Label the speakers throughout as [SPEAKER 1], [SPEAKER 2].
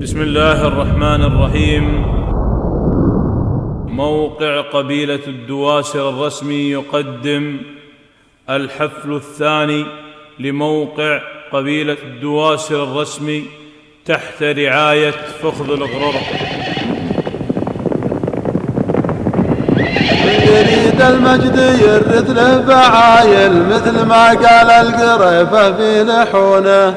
[SPEAKER 1] بسم الله الرحمن الرحيم. موقع قبيلة الدواسر الرسمي يقدم الحفل الثاني لموقع قبيلة الدواسر الرسمي تحت رعاية فخذ الغرر.
[SPEAKER 2] يريد المجد يرث له فعايل، مثل ما قال القريفة في لحونه،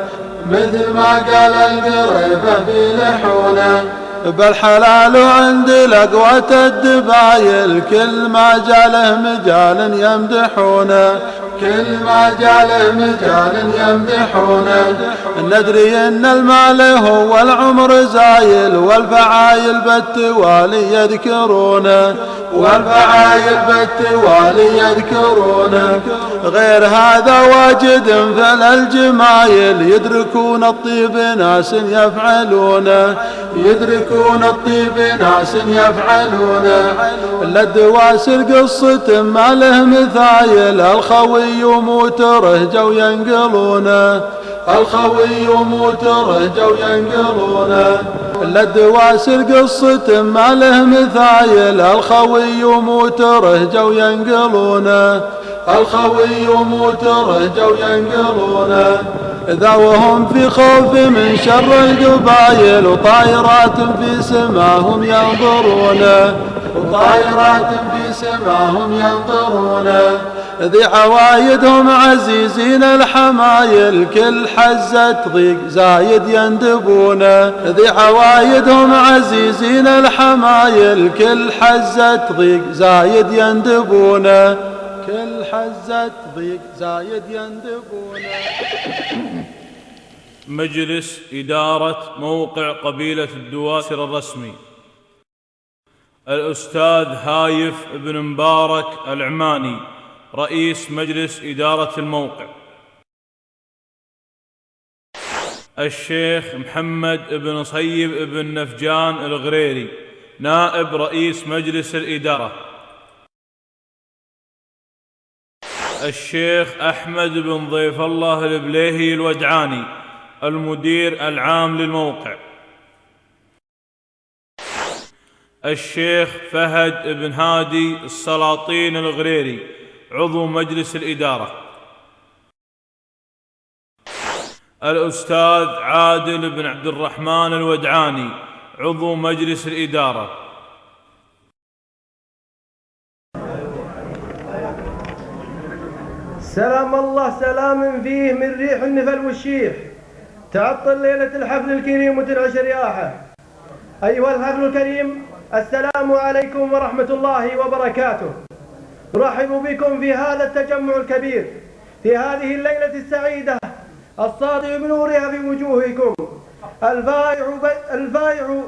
[SPEAKER 2] مثل ما قال القريفة في لحونه. بالحلال عند لقوة الدبايل، كل ما جاله مجال يمدحونه، كل ما جاله مجال يمدحونه. ندري ان المال هو العمر زايل، والفعايل بالتوالي يذكرونه، والفعايل بالتوالي يذكرونه. غير هذا واجد فلا الجمايل، يدركون الطيب ناس يفعلونه، يدركون الطيب ناس يفعلونه. للدواسر قصة ما له مثايل، الخوي موتره جو ينقلونه، الخوي موتره جو ينقلونه. للدواسر قصة ما له مثايل، الخوي موتره جو ينقلونه، الخوي موتره جو ينقلونه. ذا وهم في خوف من شر القبايل، وطائرات في سماهم ينظرونه، وطائرات في سماهم ينظرونه. ذي عوايدهم عزيزين الحمايل، كل حزة ضيق زايد يندبونه. ذي عوايدهم عزيزين الحمايل، كل حزة ضيق زايد يندبونه، كل حزة ضيق زايد يندبونه.
[SPEAKER 1] مجلس إدارة موقع قبيلة الدواسر الرسمي: الأستاذ هايف بن مبارك العماني، رئيس مجلس إدارة الموقع. الشيخ محمد بن صيب بن نفجان الغريري، نائب رئيس مجلس الإدارة. الشيخ أحمد بن ضيف الله البليهي الودعاني، المدير العام للموقع. الشيخ فهد بن هادي السلاطين الغريري، عضو مجلس الإدارة. الأستاذ عادل بن عبد الرحمن الودعاني، عضو مجلس الإدارة.
[SPEAKER 3] سلام الله سلام فيه من ريح النفل والشيح، تعطل ليلة الحفل الكريم وتنعش رياحه. أيها الحفل الكريم، السلام عليكم ورحمة الله وبركاته. نرحب بكم في هذا التجمع الكبير، في هذه الليلة السعيدة الساطع بنورها في وجوهكم، الفائع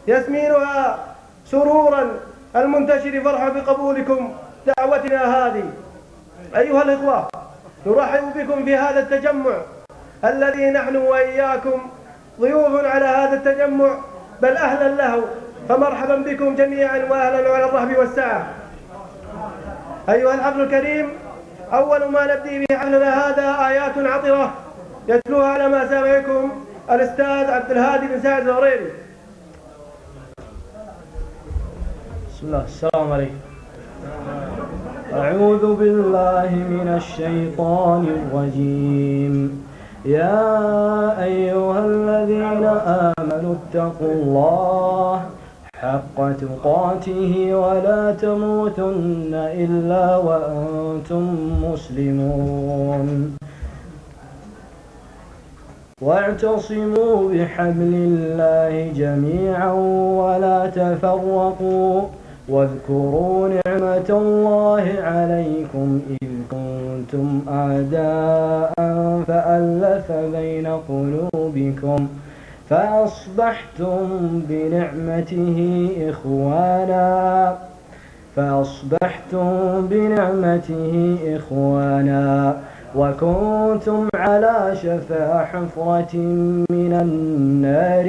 [SPEAKER 3] يسمينها سرورا، المنتشر فرحا بقبولكم دعوتنا هذه. أيها الإخوة، نرحب بكم في هذا التجمع الذي نحن وإياكم ضيوف على هذا التجمع، بل أهلا له، فمرحبا بكم جميعا وأهلا على الرحب والسعة. أيها الحفل الكريم، أول ما نبدي في حفلنا هذا آيات عطرة يتلوها على ما سامعكم الأستاذ عبد الهادي بن سعد الغريري.
[SPEAKER 4] بسم الله. السلام عليكم. أعوذ بالله من الشيطان الرجيم. يا أيها الذين آمنوا اتقوا الله حق تقاته ولا تموتن إلا وأنتم مسلمون، واعتصموا بحبل الله جميعا ولا تفرقوا، واذكروا نعمة الله عليكم إذ كنتم أعداء فألف بين قلوبكم فأصبحتم بنعمته إخوانا، وكنتم على شفا حفرة من النار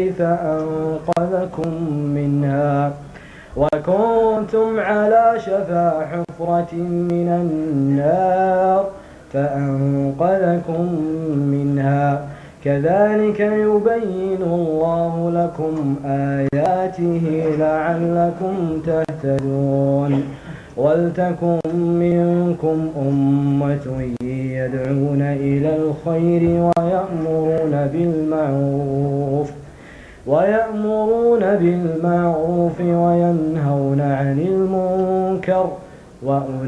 [SPEAKER 4] فأنقذكم منها، كذلك يبين الله لكم آياته لعلكم تهتدون ولتكن منكم أمة يدعون إلى الخير ويأمرون بالمعروف وينهون عن المنكر وأولئك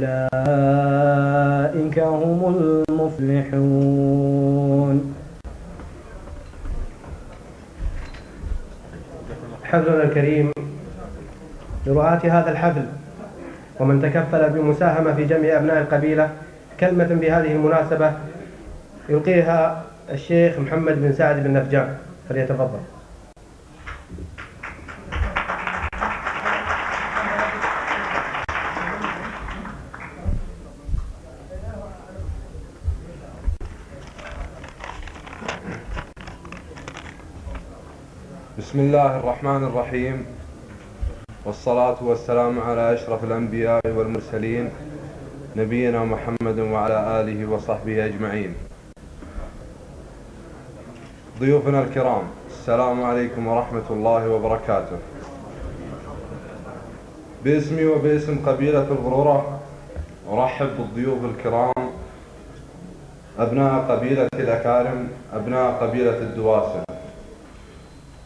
[SPEAKER 4] هم المفلحون.
[SPEAKER 3] حفلنا الكريم لرعاة هذا الحفل ومن تكفل بمساهمة في جمع أبناء القبيلة كلمة بهذه المناسبة يلقيها الشيخ محمد بن سعد بن نفجان، فليتفضل.
[SPEAKER 5] بسم الله الرحمن الرحيم، والصلاة والسلام على أشرف الأنبياء والمرسلين نبينا محمد وعلى آله وصحبه أجمعين. ضيوفنا الكرام، السلام عليكم ورحمة الله وبركاته. باسمي وباسم قبيلة الغرورة أرحب بالضيوف الكرام أبناء قبيلة الأكارم، أبناء قبيلة الدواسر.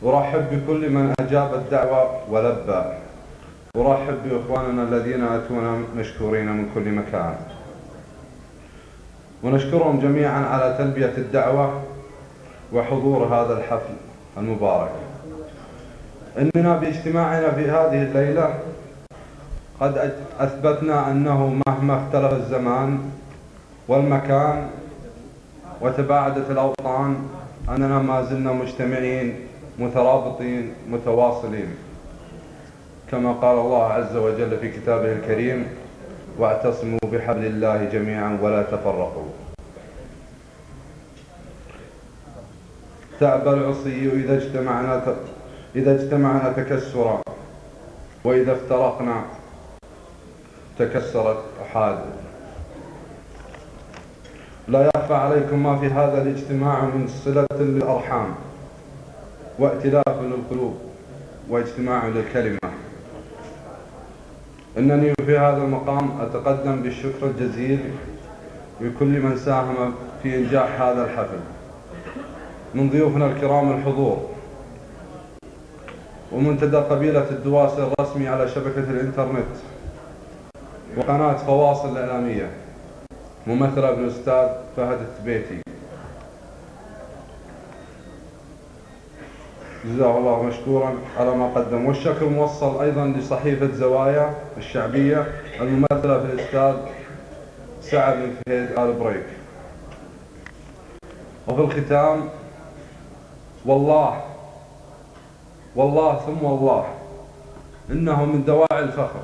[SPEAKER 5] أرحب بكل من أجاب الدعوة ولبى. أرحب بإخواننا الذين أتونا مشكورين من كل مكان، ونشكرهم جميعا على تلبية الدعوة وحضور هذا الحفل المبارك. إننا باجتماعنا في هذه الليلة قد أثبتنا أنه مهما اختلف الزمان والمكان وتباعدت الأوطان أننا ما زلنا مجتمعين مترابطين متواصلين، كما قال الله عز وجل في كتابه الكريم: واعتصموا بحبل الله جميعا ولا تفرقوا. تأبى العصي إذا اجتمعنا تكسرا، وإذا افترقنا تكسرت أحاده. لا يخفى عليكم ما في هذا الاجتماع من صلة للأرحام وائتلاف للقلوب واجتماع للكلمة. إنني في هذا المقام أتقدم بالشكر الجزيل لكل من ساهم في إنجاح هذا الحفل من ضيوفنا الكرام الحضور، ومنتدى قبيلة الدواسر الرسمي على شبكة الإنترنت، وقناة فواصل الإعلامية ممثلة بالأستاذ فهد التبيتي، جزاه الله مشكورا على ما قدم. والشكر موصل أيضا لصحيفة زوايا الشعبية الممثلة في الأستاذ سعد بن فهيد آل بريك. وفي الختام، والله ثم والله إنه من دواعي الفخر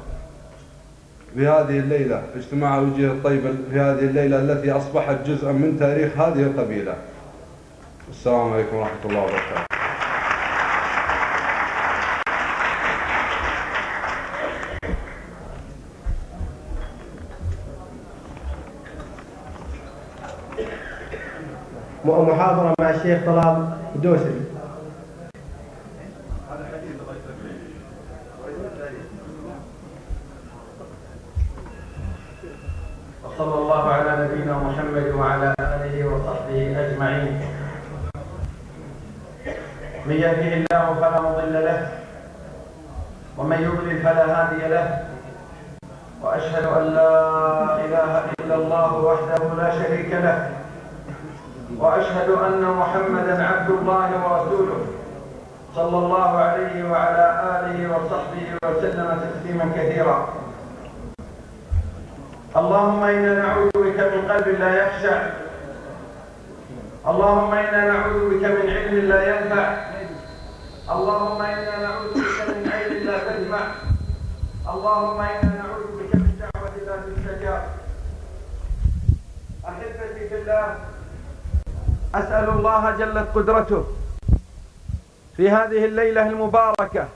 [SPEAKER 5] في هذه الليلة اجتماع الوجه الطيب في هذه الليلة التي أصبحت جزءا من تاريخ هذه القبيلة. السلام عليكم ورحمة الله وبركاته.
[SPEAKER 3] محاضرة مع الشيخ طلال الدوسري.
[SPEAKER 6] وصلى الله على نبينا محمد وعلى آله وصحبه أجمعين. من يهده الله فلا مضل له، ومن يضلل فلا هادي له، وأشهد أن لا إله إلا الله وحده لا شريك له، وأشهد أن محمدا عبد الله ورسوله صلى الله عليه وعلى آله وصحبه وسلم تسليما كثيرا. اللهم إنا نعوذ بك من قلب لا يخشع، اللهم إنا نعوذ بك من علم لا ينفع، اللهم إنا نعوذ بك من عين لا تدمع، اللهم إنا نعوذ بك من دعوة لا تستجاب. أحبتي في الله، أسأل الله جلت قدرته في هذه الليلة المباركة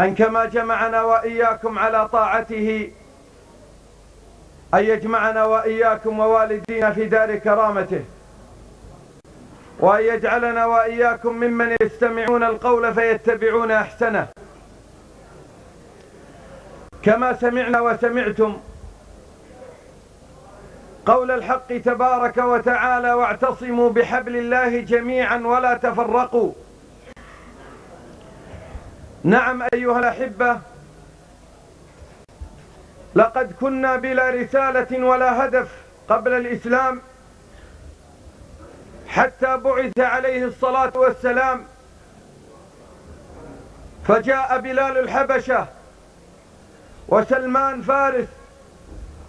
[SPEAKER 6] أن كما جمعنا وإياكم على طاعته أن يجمعنا وإياكم ووالدينا في دار كرامته، وأن يجعلنا وإياكم ممن يستمعون القول فيتبعون أحسنه. كما سمعنا وسمعتم قول الحق تبارك وتعالى: واعتصموا بحبل الله جميعا ولا تفرقوا. نعم أيها الأحبة، لقد كنا بلا رسالة ولا هدف قبل الإسلام حتى بعث عليه الصلاة والسلام، فجاء بلال الحبشة وسلمان فارس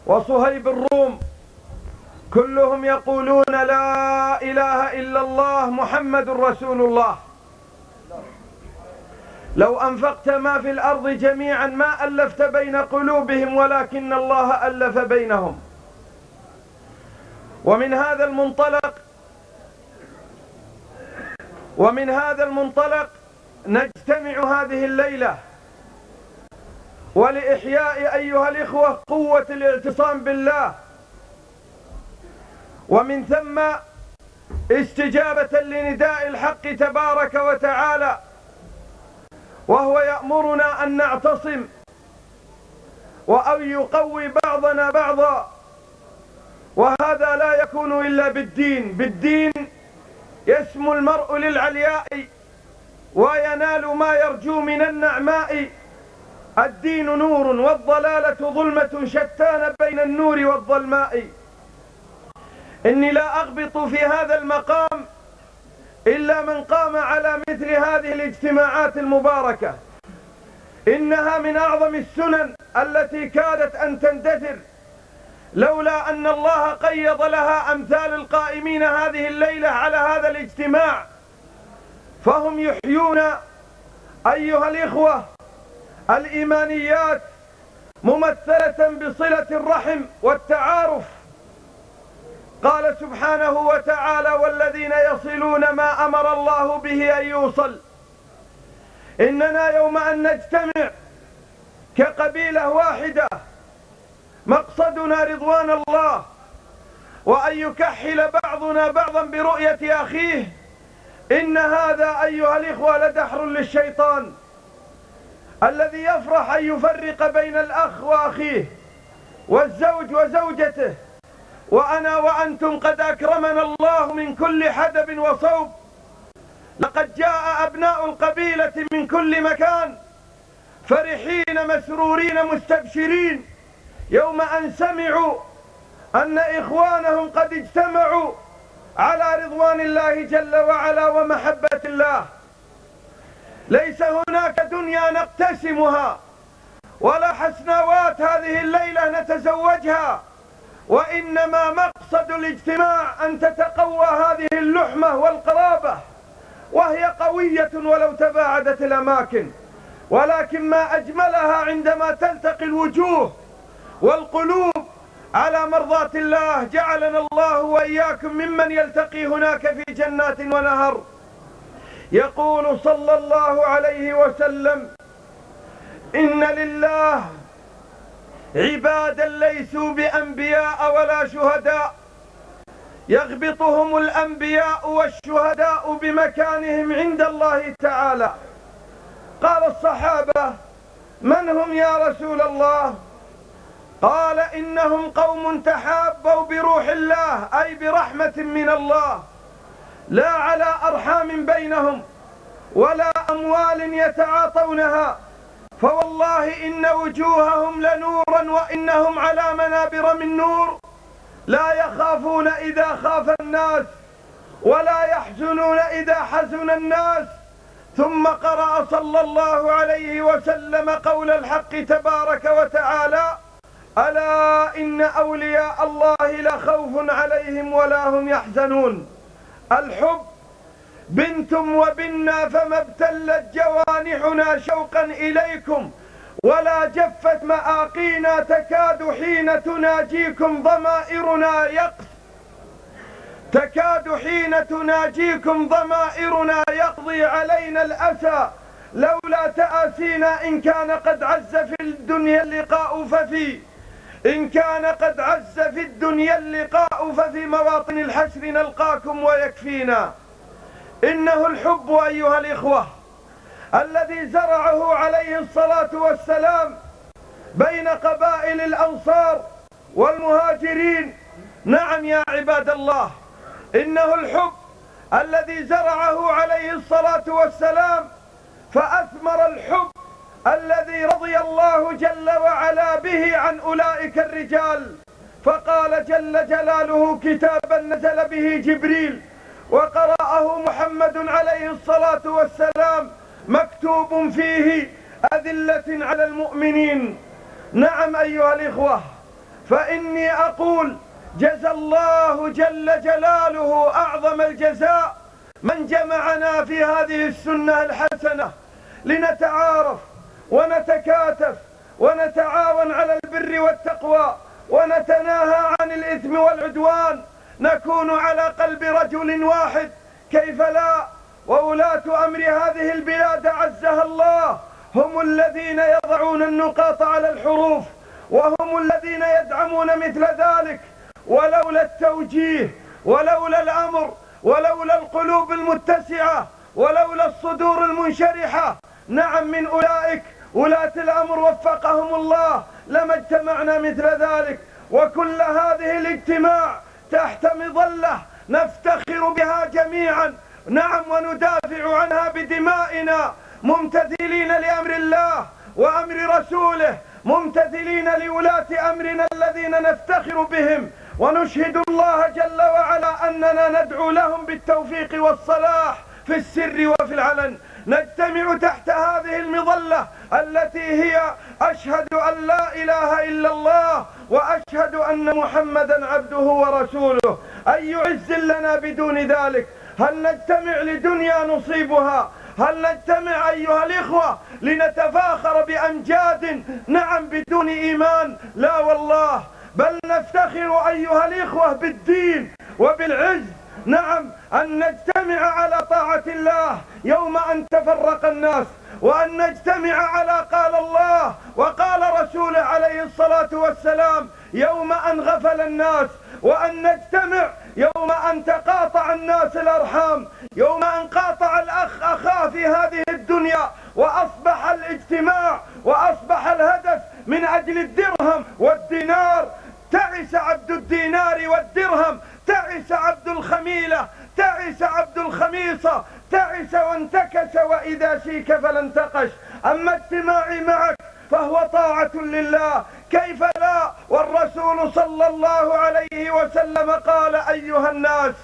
[SPEAKER 6] وصهيب الروم، كلهم يقولون لا إله إلا الله محمد رسول الله. لو أنفقت ما في الأرض جميعا ما ألفت بين قلوبهم، ولكن الله ألف بينهم. ومن هذا المنطلق نجتمع هذه الليلة ولإحياء أيها الإخوة قوة الاعتصام بالله، ومن ثم استجابة لنداء الحق تبارك وتعالى، وهو يأمرنا أن نعتصم وأن يقوي بعضنا بعضا. وهذا لا يكون إلا بالدين يسمو المرء للعلياء وينال ما يرجو من النعماء. الدين نور والضلالة ظلمة شتان بين النور والظلماء. إني لا أغبط في هذا المقام إلا من قام على مثل هذه الاجتماعات المباركة. إنها من أعظم السنن التي كادت أن تندثر لولا أن الله قيض لها أمثال القائمين هذه الليلة على هذا الاجتماع، فهم يحيون أيها الإخوة الإيمانيات ممثلة بصلة الرحم والتعارف. قال سبحانه وتعالى: والذين يصلون ما أمر الله به أن يوصل. إننا يوم أن نجتمع كقبيلة واحدة مقصدنا رضوان الله، وأن يكحل بعضنا بعضا برؤية أخيه. إن هذا أيها الإخوة لدحر للشيطان الذي يفرح أن يفرق بين الأخ وأخيه والزوج وزوجته. وأنا وأنتم قد أكرمنا الله من كل حدب وصوب. لقد جاء أبناء القبيلة من كل مكان فرحين مسرورين مستبشرين يوم أن سمعوا أن إخوانهم قد اجتمعوا على رضوان الله جل وعلا ومحبة الله. ليس هناك دنيا نقتسمها ولا حسنوات هذه الليلة نتزوجها، وإنما مقصد الاجتماع أن تتقوى هذه اللحمة والقرابة، وهي قوية ولو تباعدت الأماكن، ولكن ما أجملها عندما تلتقي الوجوه والقلوب على مرضاة الله. جعلنا الله وإياكم ممن يلتقي هناك في جنات ونهر. يقول صلى الله عليه وسلم: إن لله عبادا ليسوا بأنبياء ولا شهداء، يغبطهم الأنبياء والشهداء بمكانهم عند الله تعالى. قال الصحابة: من هم يا رسول الله؟ قال: إنهم قوم تحابوا بروح الله، أي برحمة من الله، لا على أرحام بينهم ولا أموال يتعاطونها، فوالله إن وجوههم لنورا وإنهم على منابر من نور، لا يخافون إذا خاف الناس ولا يحزنون إذا حزن الناس. ثم قرأ صلى الله عليه وسلم قول الحق تبارك وتعالى: ألا إن أولياء الله لا خوف عليهم ولا هم يحزنون. الحب بنتم وبنا، فما ابتلت جوانحنا شوقا إليكم ولا جفت مآقينا، تكاد حين تناجيكم ضمائرنا يقضي علينا الأسى، لولا تآسينا إن كان قد عز في الدنيا اللقاء، ففي
[SPEAKER 3] إن كان قد عز في الدنيا اللقاء ففي مواطن الحشر نلقاكم ويكفينا. إنه الحب أيها الإخوة الذي زرعه عليه الصلاة والسلام بين قبائل الأنصار والمهاجرين. نعم يا عباد الله، إنه الحب الذي زرعه عليه الصلاة والسلام فأثمر الحب الذي رضي الله جل وعلا به عن أولئك الرجال. فقال جل جلاله: كتابا نزل به جبريل وقرأه محمد عليه الصلاة والسلام مكتوب فيه أذلة على المؤمنين. نعم أيها الإخوة، فإني أقول جزى الله جل جلاله أعظم الجزاء من جمعنا في هذه السنة الحسنة لنتعارف ونتكاتف ونتعاون على البر والتقوى ونتناهى عن الإثم والعدوان، نكون على قلب رجل واحد. كيف لا؟ وولاة أمر هذه البلاد عزها الله هم الذين يضعون النقاط على الحروف، وهم الذين يدعمون مثل ذلك. ولولا التوجيه ولولا الأمر ولولا القلوب المتسعة ولولا الصدور المنشرحة، نعم، من أولئك ولاة الأمر وفقهم الله، لما اجتمعنا مثل ذلك. وكل هذه الاجتماع تحت مظلة نفتخر بها جميعا، نعم، وندافع عنها بدمائنا، ممتثلين لأمر الله وأمر رسوله، ممتثلين لولاة أمرنا الذين نفتخر بهم، ونشهد الله جل وعلا أننا ندعو لهم بالتوفيق والصلاح في السر وفي العلن. نجتمع تحت هذه المظلة التي هي أشهد أن لا إله إلا الله وأشهد أن محمدا عبده ورسوله. أي عز لنا بدون ذلك؟ هل نجتمع لدنيا نصيبها؟ هل نجتمع أيها الإخوة لنتفاخر بأمجاد نعم بدون إيمان؟ لا والله، بل نفتخر أيها الإخوة بالدين وبالعز، نعم، أن نجتمع على طاعة الله يوم أن تفرق الناس، وأن نجتمع على قال الله وقال رسوله عليه الصلاة والسلام يوم أن غفل الناس، وأن نجتمع يوم أن تقاطع الناس الأرحام، يوم أن قاطع الأخ أخاه في هذه الدنيا، وأصبح الاجتماع وأصبح الهدف من أجل الدرهم والدينار. تعس عبد الدينار والدرهم، تعس عبد الخميلة، تعس عبد الخميصة، تعس وانتكس وإذا شيك فلا انتقش. أما اجتماعي معك فهو طاعة لله، كيف لا؟ والرسول صلى الله عليه وسلم قال: أيها الناس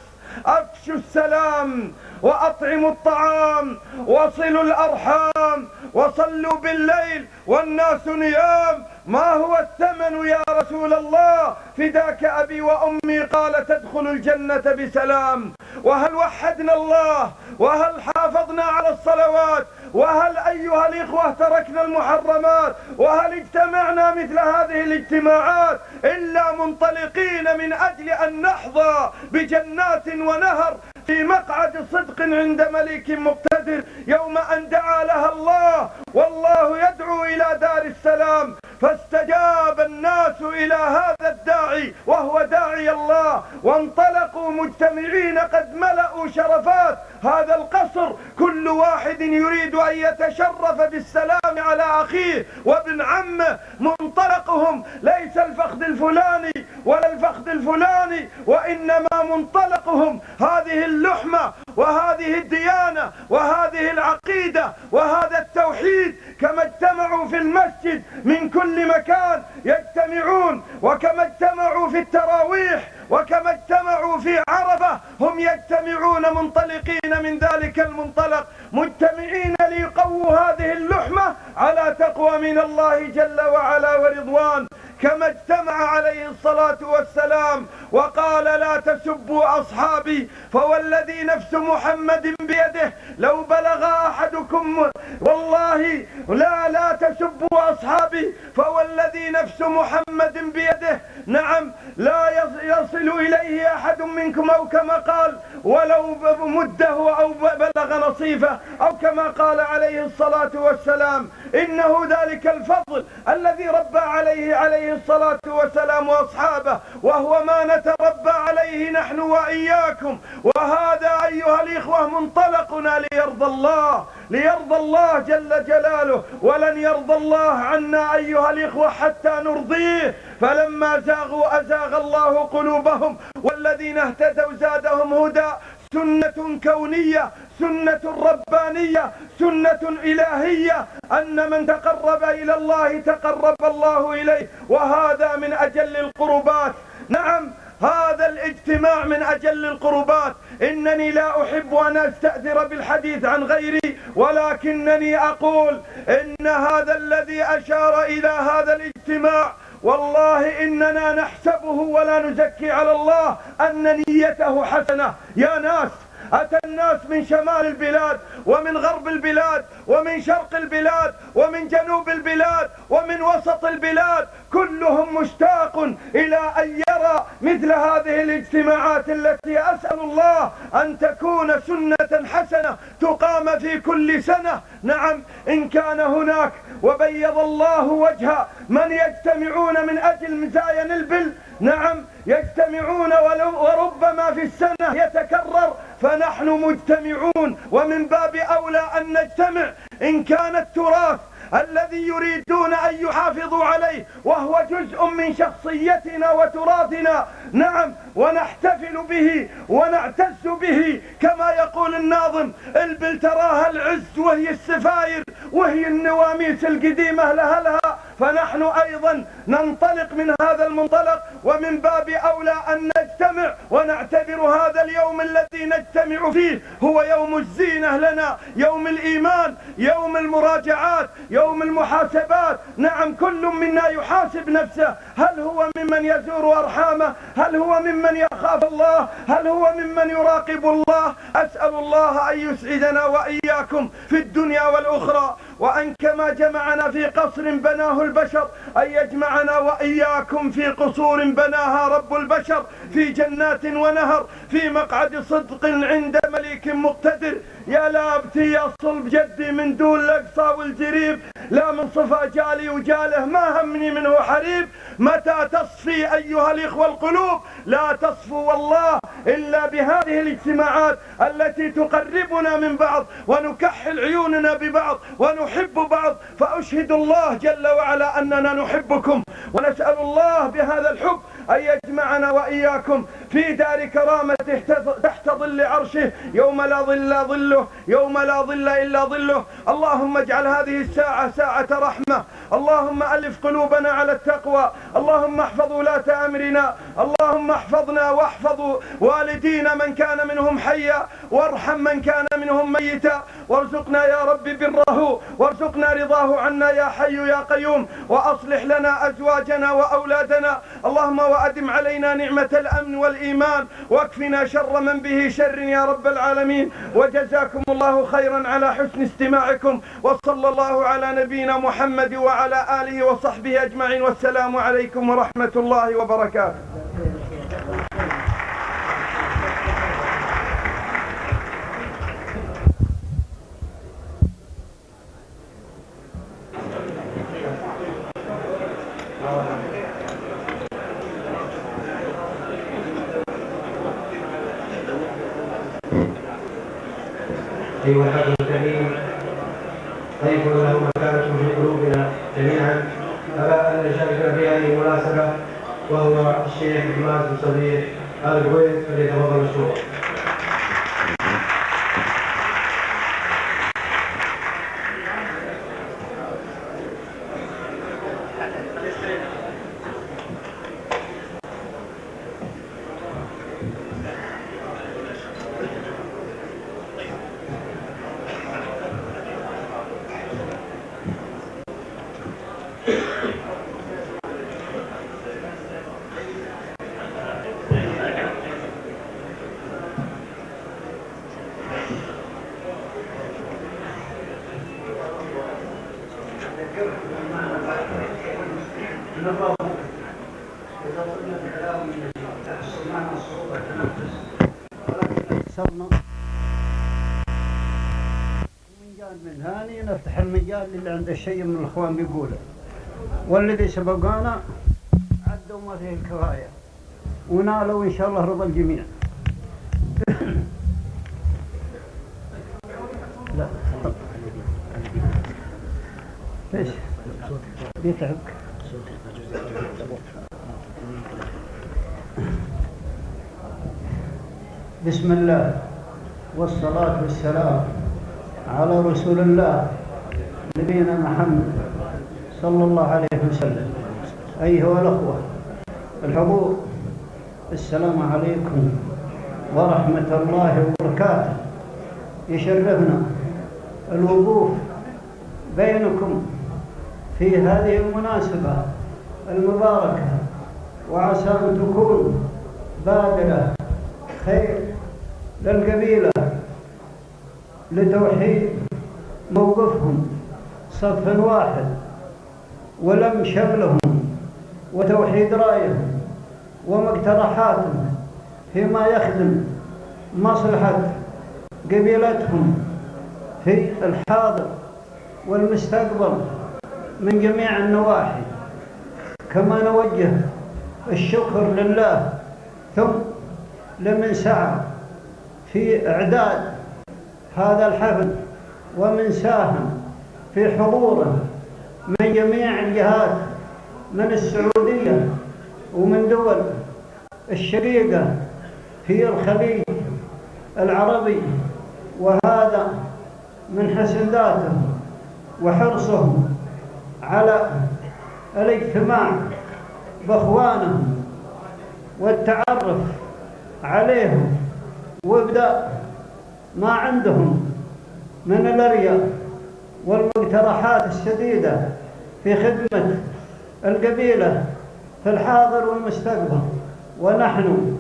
[SPEAKER 3] أفشوا السلام وأطعموا الطعام وصلوا الأرحام وصلوا بالليل والناس نيام. ما هو الثمن يا رسول الله؟ فداك أبي وأمي. قال: تدخل الجنة بسلام. وهل وحدنا الله؟ وهل حافظنا على الصلوات؟ وهل أيها الإخوة تركنا المحرمات؟ وهل اجتمعنا مثل هذه الاجتماعات إلا منطلقين من أجل أن نحظى بجنات ونهر في مقعد صدق عند مليك مقتدر يوم أن دعا لها الله والله يدعو إلى دار السلام؟ فاستجاب الناس إلى هذا الداعي وهو داعي الله، وانطلقوا مجتمعين قد ملأوا شرفات هذا القصر، كل واحد يريد أن يتشرف بالسلام على أخيه وابن عمه. منطلقهم ليس الفخذ الفلاني ولا الفخذ الفلاني، وإنما منطلقهم هذه اللحمة وهذه الديانة وهذه العقيدة وهذا التوحيد. كما اجتمعوا في المسجد من كل مكان يجتمعون، وكما اجتمعوا في التراويح، وكما اجتمعوا في عرفة، هم يجتمعون منطلقين من ذلك المنطلق، مجتمعين ليقووا هذه اللحمة على تقوى من الله جل وعلا ورضوان. كما اجتمع عليه الصلاة والسلام وقال: لا تسبوا أصحابي فوالذي نفس محمد بيده لو بلغ أحدكم، والله لا تسبوا أصحابي فوالذي نفس محمد بيده، نعم، لا يصل إليه أحد منكم، أو كما قال ولو مده أو بلغ نصيفه، أو كما قال عليه الصلاة والسلام: إنه ذلك الفضل الذي ربى عليه
[SPEAKER 6] عليه الصلاة والسلام وأصحابه، وهو ما نتربى عليه نحن وإياكم. وهذا أيها الإخوة منطلقنا ليرضى الله جل جلاله، ولن يرضى الله عنا أيها الإخوة حتى نرضيه. فلما زاغوا أزاغ الله قلوبهم، والذين اهتدوا زادهم هدى. سنة كونية، سنة ربانية، سنة إلهية، أن من تقرب إلى الله تقرب الله إليه، وهذا من أجل القربات. نعم، هذا الاجتماع من أجل القربات. إنني لا أحب أن أستأثر بالحديث عن غيري، ولكنني أقول إن هذا الذي أشار إلى هذا الاجتماع والله إننا نحسبه ولا نزكي على الله أن نيته حسنة. يا ناس، أتى الناس من شمال البلاد ومن غرب البلاد ومن شرق البلاد ومن جنوب البلاد ومن وسط البلاد، كلهم مشتاق إلى أن يرى مثل هذه الاجتماعات التي أسأل الله أن تكون سنة حسنة تقام في كل سنة. نعم، إن كان هناك وبيض الله وجه من يجتمعون من أجل مزاين البل، نعم يجتمعون وربما في السنة يتكرر، فنحن مجتمعون، ومن باب أولى أن نجتمع. إن كان التراث الذي يريدون أن يحافظوا عليه وهو جزء من شخصيتنا وتراثنا، نعم، ونحتفل به ونعتز به، كما يقول الناظم: البل تراها العز وهي السفاير وهي النواميس القديمة لها، فنحن أيضا ننطلق من هذا المنطلق، ومن باب أولى أن نجتمع ونعتبر هذا اليوم الذي نجتمع فيه هو يوم الزينة لنا، يوم الإيمان، يوم المراجعات، يوم المحاسبات. نعم، كل منا يحاسب نفسه، هل هو ممن يزور أرحامه؟ هل هو ممن يخاف الله؟ هل هو ممن يراقب الله؟ أسأل الله أن يسعدنا وإياكم في الدنيا والأخرى، وأن كما جمعنا في قصر بناه البشر أن يجمعنا وإياكم في قصور بناها رب البشر، في جنات ونهر، في مقعد صدق عند مليك مقتدر. يا لابتي يا صلب جدي من دون الأقصى والجريب، لا من صفا جالي وجاله ما همني منه حريب. متى تصفي أيها الإخوة القلوب؟ لا تصفو والله إلا بهذه الاجتماعات التي تقربنا من بعض ونكحل عيوننا ببعض ونحب بعض. فأشهد الله جل وعلا أننا نحبكم، ونسأل الله بهذا الحب أن يجمعنا وإياكم في دار كرامته تحت ظل عرشه يوم لا ظل ظله، يوم لا ظل إلا ظله. اللهم اجعل هذه الساعة ساعة رحمة، اللهم ألف قلوبنا على التقوى، اللهم احفظ ولاة أمرنا، اللهم احفظنا واحفظ والدينا من كان منهم حيا، وارحم من كان منهم ميتا، وارزقنا يا رب بره، وارزقنا رضاه عنا يا حي يا قيوم، وأصلح لنا أزواجنا وأولادنا. اللهم وأدم علينا نعمة الأمن والإيمان، واكفنا شر من به شر يا رب العالمين. وجزاكم الله خيرا على حسن استماعكم، وصلى الله على نبينا محمد وعلى آله وصحبه أجمعين، والسلام عليكم ورحمة الله وبركاته.
[SPEAKER 7] أيها الحفل الكريم، ضيف له مكانة في قلوبنا جميعا، أبا أن نشارك في هذه المناسبة، وهو الشيخ حماد الصديق آل الكويت، فليتفضل مشكورا.
[SPEAKER 8] من هاني نفتح المجال اللي عند الشيء من الإخوان بيقوله، والذي سبقانا أدوا ما فيه الكفاية ونالوا إن شاء الله رضا الجميع. لا ايش بيتعبك. بسم الله والصلاة والسلام على رسول الله نبينا محمد صلى الله عليه وسلم. أيها الأخوة الحضور، السلام عليكم ورحمة الله وبركاته. يشرفنا الوقوف بينكم في هذه المناسبة المباركة، وعسى أن تكون بادرة خير للقبيلة لتوحيد موقفهم صف واحد ولم شملهم وتوحيد رأيهم ومقترحاتهم فيما يخدم مصلحة قبيلتهم في الحاضر والمستقبل من جميع النواحي. كما نوجه الشكر لله ثم لمن سعى في إعداد هذا الحفل ومن ساهم في حضوره من جميع الجهات، من السعودية ومن دول الشقيقة في الخليج العربي، وهذا من حسن ذاتهم وحرصهم على الاجتماع بأخوانهم والتعرف عليهم وابداء ما عندهم من الأرياء والمقترحات السديدة في خدمة القبيلة في الحاضر والمستقبل. ونحن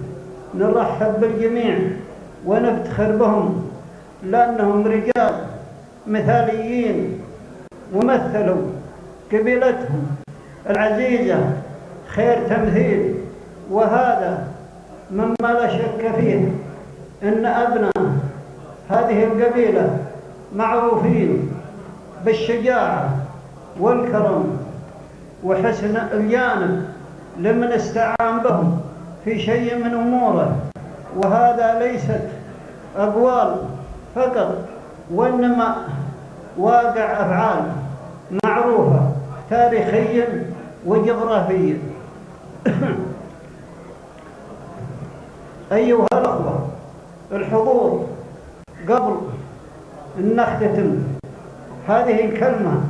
[SPEAKER 8] نرحب بالجميع ونفتخر بهم لأنهم رجال مثاليين ومثلوا قبيلتهم العزيزة خير تمثيل. وهذا مما لا شك فيه أن أبناء هذه القبيلة معروفين بالشجاعة والكرم وحسن الجانب لمن استعان بهم في شيء من أموره. وهذا ليست أقوال فقط، وإنما واقع أفعال معروفة تاريخيا وجغرافيا. أيها الأخوة الحضور، قبل أن نختتم هذه الكلمة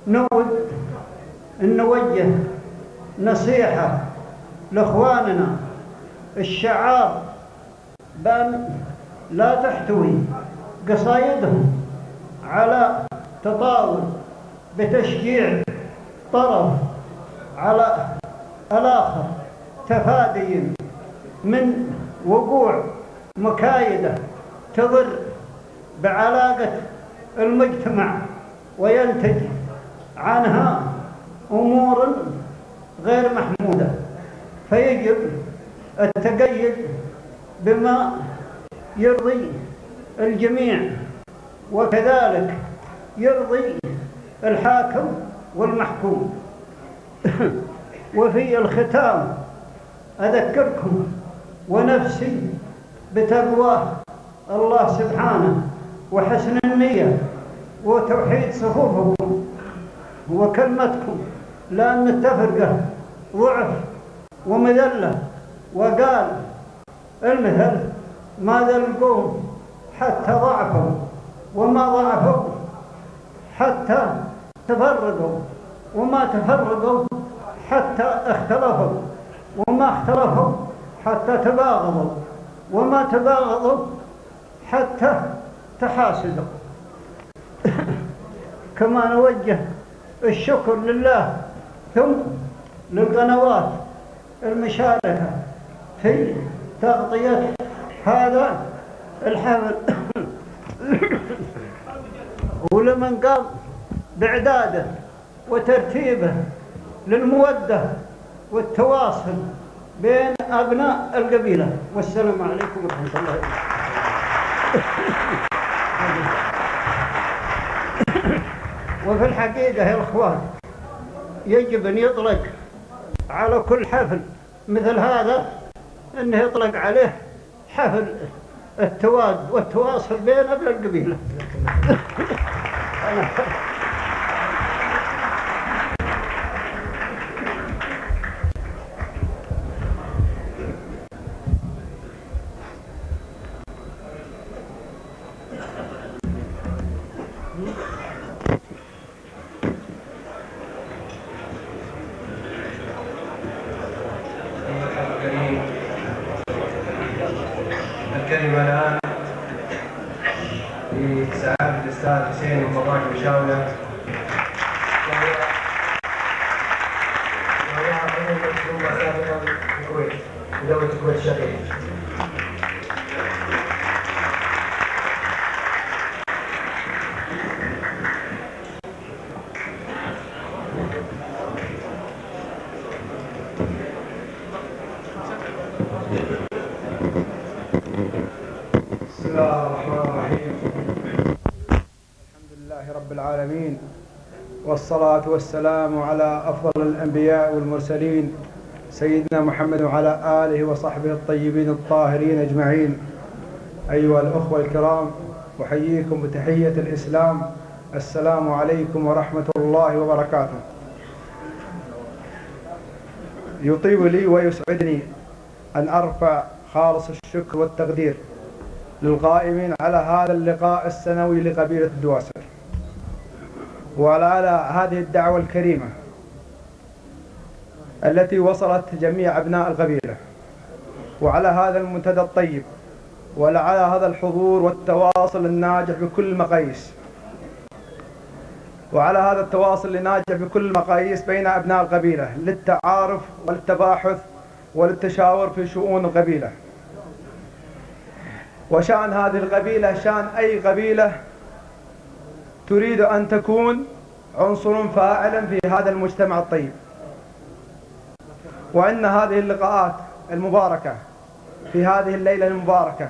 [SPEAKER 8] نود أن نوجه نصيحة لإخواننا الشعار بأن لا تحتوي قصائدهم على تطاول بتشجيع طرف على الآخر، تفادي من وقوع مكايدة تضر بعلاقة المجتمع وينتج عنها أمور غير محمودة. فيجب التقيد بما يرضي الجميع وكذلك يرضي الحاكم والمحكوم. وفي الختام أذكركم ونفسي بتقوى الله سبحانه وحسن النية وتوحيد صفوفكم وكلمتكم، لأن التفرقة ضعف ومذلة. وقال المثل: ماذا القوم حتى ضعفوا وما ضعفوا حتى تفرقوا وما تفرقوا حتى اختلفوا وما اختلفوا حتى تباغضوا وما تباغضوا حتى تحاسدوا. كما نوجه الشكر لله ثم للقنوات المشاركة في تغطية هذا الحفل ولمن قام بإعداده وترتيبه للمودة والتواصل بين أبناء القبيلة. والسلام عليكم ورحمة الله وبركاته. وفي الحقيقة يا الأخوان يجب أن يطلق على كل حفل مثل هذا أنه يطلق عليه حفل التواد والتواصل بين أبناء القبيلة.
[SPEAKER 7] الكلمة الآن لسعادة الأستاذ حسين المبارك مشاولة وهو عضو مجلس سابقا بالكويت بدولة الكويت الشقيقة. بسم الله الرحمن الرحيم. الحمد لله رب العالمين، والصلاة والسلام على أفضل الأنبياء والمرسلين سيدنا محمد وعلى آله وصحبه الطيبين الطاهرين أجمعين. أيها الأخوة الكرام، أحييكم بتحية الإسلام، السلام عليكم ورحمة الله وبركاته. يطيب لي ويسعدني أن أرفع خالص الشكر والتقدير للقائمين على هذا اللقاء السنوي لقبيلة الدواسر، وعلى هذه الدعوة الكريمة التي وصلت جميع أبناء القبيلة، وعلى هذا المنتدى الطيب، وعلى هذا الحضور والتواصل الناجح بكل المقاييس، وعلى هذا التواصل الناجح بكل المقاييس بين أبناء القبيلة للتعارف والتباحث وللتشاور في شؤون القبيلة. وشأن هذه القبيلة شأن أي قبيلة تريد أن تكون عنصر فاعلا في هذا المجتمع الطيب. وأن هذه اللقاءات المباركة في هذه الليلة المباركة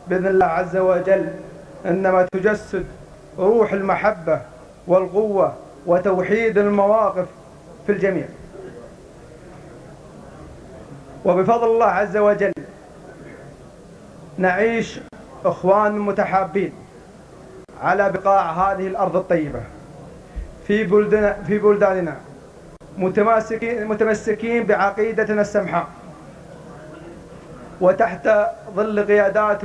[SPEAKER 7] بإذن الله عز وجل إنما تجسد روح المحبة والقوة وتوحيد المواقف في الجميع. وبفضل الله عز وجل نعيش إخوان متحابين على بقاع هذه الأرض الطيبة في بلداننا متمسكين بعقيدتنا السمحاء، وتحت ظل قيادات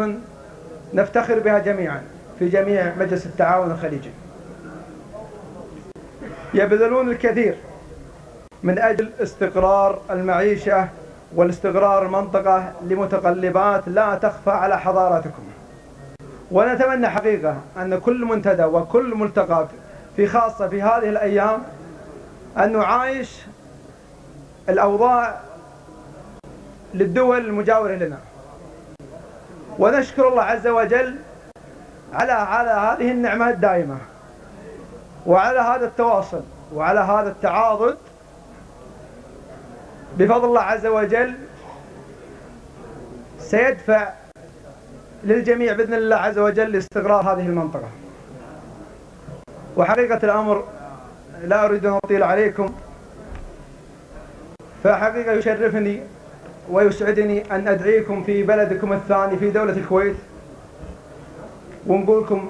[SPEAKER 7] نفتخر بها جميعا في جميع مجلس التعاون الخليجي، يبذلون الكثير من أجل استقرار المعيشة والاستقرار المنطقة لمتقلبات لا تخفى على حضاراتكم. ونتمنى حقيقة أن كل منتدى وكل ملتقى في خاصة في هذه الأيام أن نعايش الأوضاع للدول المجاورة لنا، ونشكر الله عز وجل على هذه النعمة الدائمة، وعلى هذا التواصل، وعلى هذا التعاضد. بفضل الله عز وجل سيدفع للجميع بإذن الله عز وجل لاستقرار هذه المنطقة. وحقيقة الأمر لا أريد أن أطيل عليكم، فحقيقة يشرفني ويسعدني أن أدعيكم في بلدكم الثاني في دولة الكويت، ونقولكم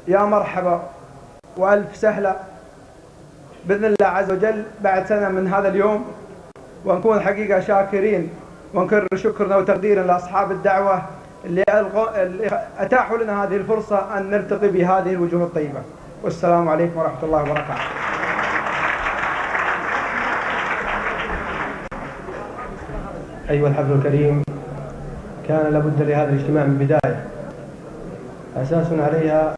[SPEAKER 7] يا مرحبا وألف سهلة بإذن الله عز وجل بعد سنة من هذا اليوم. ونكون حقيقة شاكرين ونكرر شكرنا وتقديرا لأصحاب الدعوة اللي أتاحوا لنا هذه الفرصة أن نلتقي بهذه الوجوه الطيبة. والسلام عليكم ورحمة الله وبركاته.
[SPEAKER 3] أيها الحفل الكريم، كان لابد لهذا الاجتماع من بداية أساس عليها،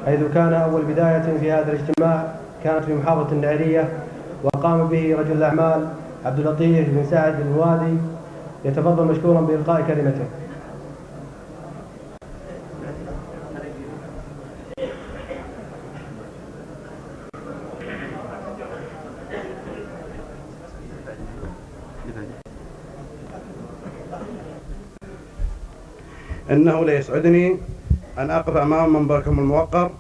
[SPEAKER 3] حيث كان أول بداية في هذا الاجتماع كانت في محافظة النعيرية، وقام به رجل الأعمال عبد اللطيف بن سعد بن وادي. يتفضل مشكورا بإلقاء كلمته.
[SPEAKER 9] إنه ليسعدني أن أقف أمام منبركم الموقر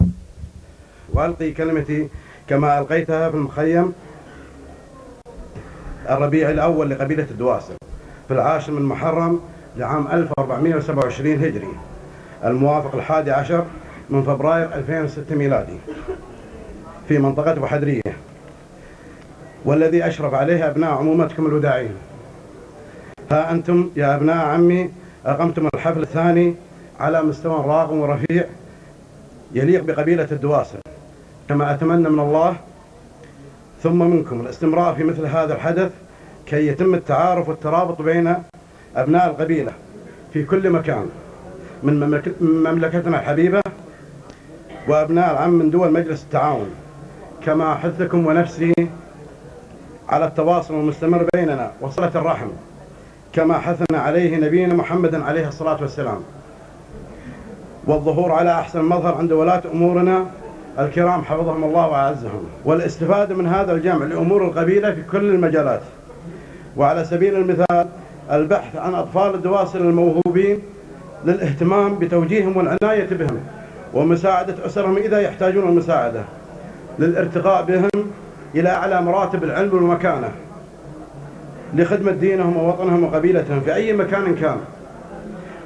[SPEAKER 9] وألقي كلمتي كما ألقيتها في المخيم. الربيع الأول لقبيلة الدواسر في 10 من محرم لعام 1427 هجري، الموافق 11 من فبراير 2006 ميلادي، في منطقة أبو حدرية، والذي أشرف عليه أبناء عمومتكم الوداعين. ها أنتم يا أبناء عمي أقمتم الحفل الثاني على مستوى راقم ورفيع يليق بقبيلة الدواسر، كما أتمنى من الله ثم منكم الاستمرار في مثل هذا الحدث كي يتم التعارف والترابط بين أبناء القبيلة في كل مكان من مملكتنا الحبيبة وأبناء العم من دول مجلس التعاون، كما أحثكم ونفسي على التواصل المستمر بيننا وصلة الرحم كما حثنا عليه نبينا محمد عليه الصلاة والسلام، والظهور على أحسن مظهر عند ولاة أمورنا الكرام حفظهم الله وأعزهم، والاستفادة من هذا الجمع لأمور القبيلة في كل المجالات. وعلى سبيل المثال البحث عن أطفال الدواسر الموهوبين للاهتمام بتوجيههم والعناية بهم ومساعدة أسرهم إذا يحتاجون المساعدة، للارتقاء بهم إلى أعلى مراتب العلم والمكانة، لخدمة دينهم ووطنهم وقبيلتهم في أي مكان كان.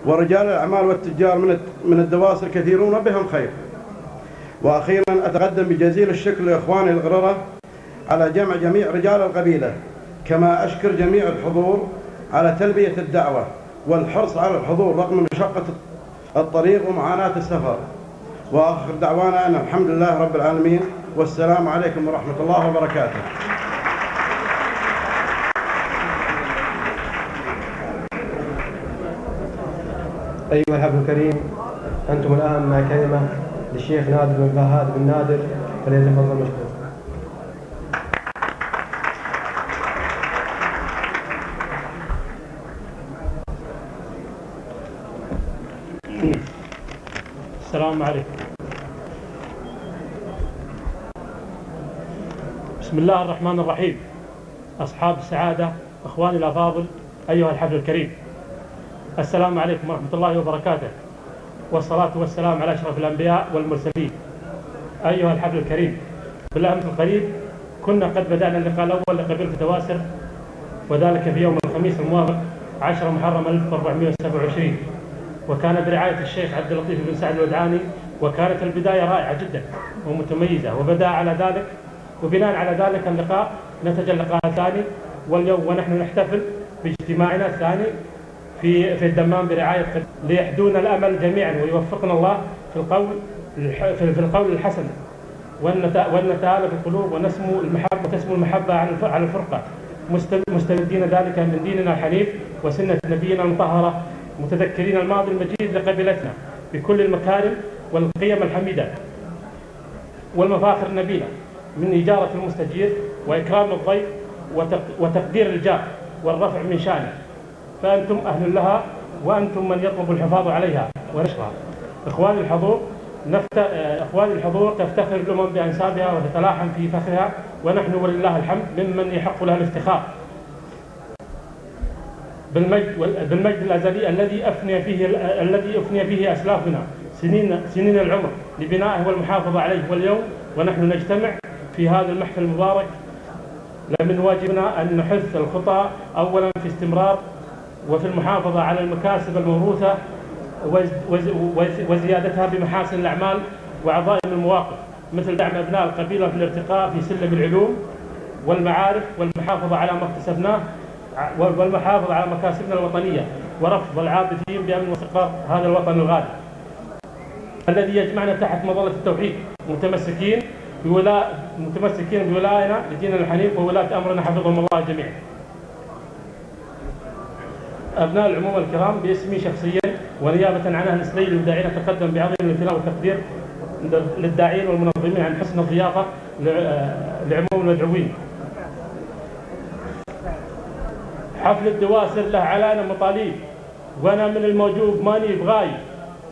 [SPEAKER 9] ورجال الأعمال والتجار من الدواسر كثيرون بهم خير. وأخيرا أتقدم بجزيل الشكر لإخواني الغررة على جمع جميع رجال القبيلة، كما أشكر جميع الحضور على تلبية الدعوة والحرص على الحضور رغم مشقة الطريق ومعاناة السفر. وآخر دعوانا أن الحمد لله رب العالمين، والسلام عليكم ورحمة الله وبركاته.
[SPEAKER 3] أيها الحفل الكريم، أنتم الآن مع كلمة للشيخ نادر بن فهد بن نادر، فليتفضل مشكور.
[SPEAKER 10] السلام عليكم. بسم الله الرحمن الرحيم. أصحاب السعادة، أخواني الأفاضل، أيها الحفل الكريم، السلام عليكم ورحمة الله وبركاته، والصلاة والسلام على أشرف الأنبياء والمرسلين. أيها الحفل الكريم، بالأمس القريب كنا قد بدأنا اللقاء الأول لقبيلة الدواسر، وذلك في يوم الخميس الموافق 10 محرم 1427، وكان برعاية الشيخ عبد اللطيف بن سعد الودعاني، وكانت البداية رائعة جدا ومتميزة، وبناء على ذلك اللقاء نتج اللقاء الثاني، واليوم ونحن نحتفل باجتماعنا الثاني في الدمام برعاية ليحدونا الأمل جميعا ويوفقنا الله في القول الحسن، ونتآلف القلوب وتسمو المحبة على الفرقة، مستمدين ذلك من ديننا الحنيف وسنة نبينا المطهرة، متذكرين الماضي المجيد لقبيلتنا بكل المكارم والقيم الحميدة والمفاخر النبيلة، من إجارة المستجير وإكرام الضيف وتقدير الجار والرفع من شأنه، فأنتم أهل لها، وأنتم من يطلب الحفاظ عليها ونشرها. إخواني الحضور تفتخر الأمم بأنسابها وتتلاحم في فخرها، ونحن ولله الحمد ممن يحق لها الافتخار بالمجد الأزلي الذي أفني فيه أسلافنا سنين العمر لبنائه والمحافظة عليه، واليوم ونحن نجتمع في هذا المحفل المبارك لمن واجبنا أن نحث الخطى أولا في استمرار وفي المحافظة على المكاسب الموروثة وزيادتها بمحاسن الأعمال وعظائم المواقف، مثل دعم أبناء القبيلة في الارتقاء في سلم العلوم والمعارف، والمحافظة على ما اكتسبناه، والمحافظة على مكاسبنا الوطنية، ورفض العابثين بأمن واستقرار هذا الوطن الغالي الذي يجمعنا تحت مظلة التوحيد، متمسكين بولائنا لديننا الحنيف وولاة أمرنا حفظهم الله جميعا. أبناء العموم الكرام، باسمي شخصيا ونيابة عن أهل السليل المداعين، أتقدم بعظيم الامتنان والتقدير للداعين والمنظمين عن حسن الضيافة لعموم المدعوين. حفل الدواسر له علانة مطاليب، وأنا من الموجوب ماني بغايب،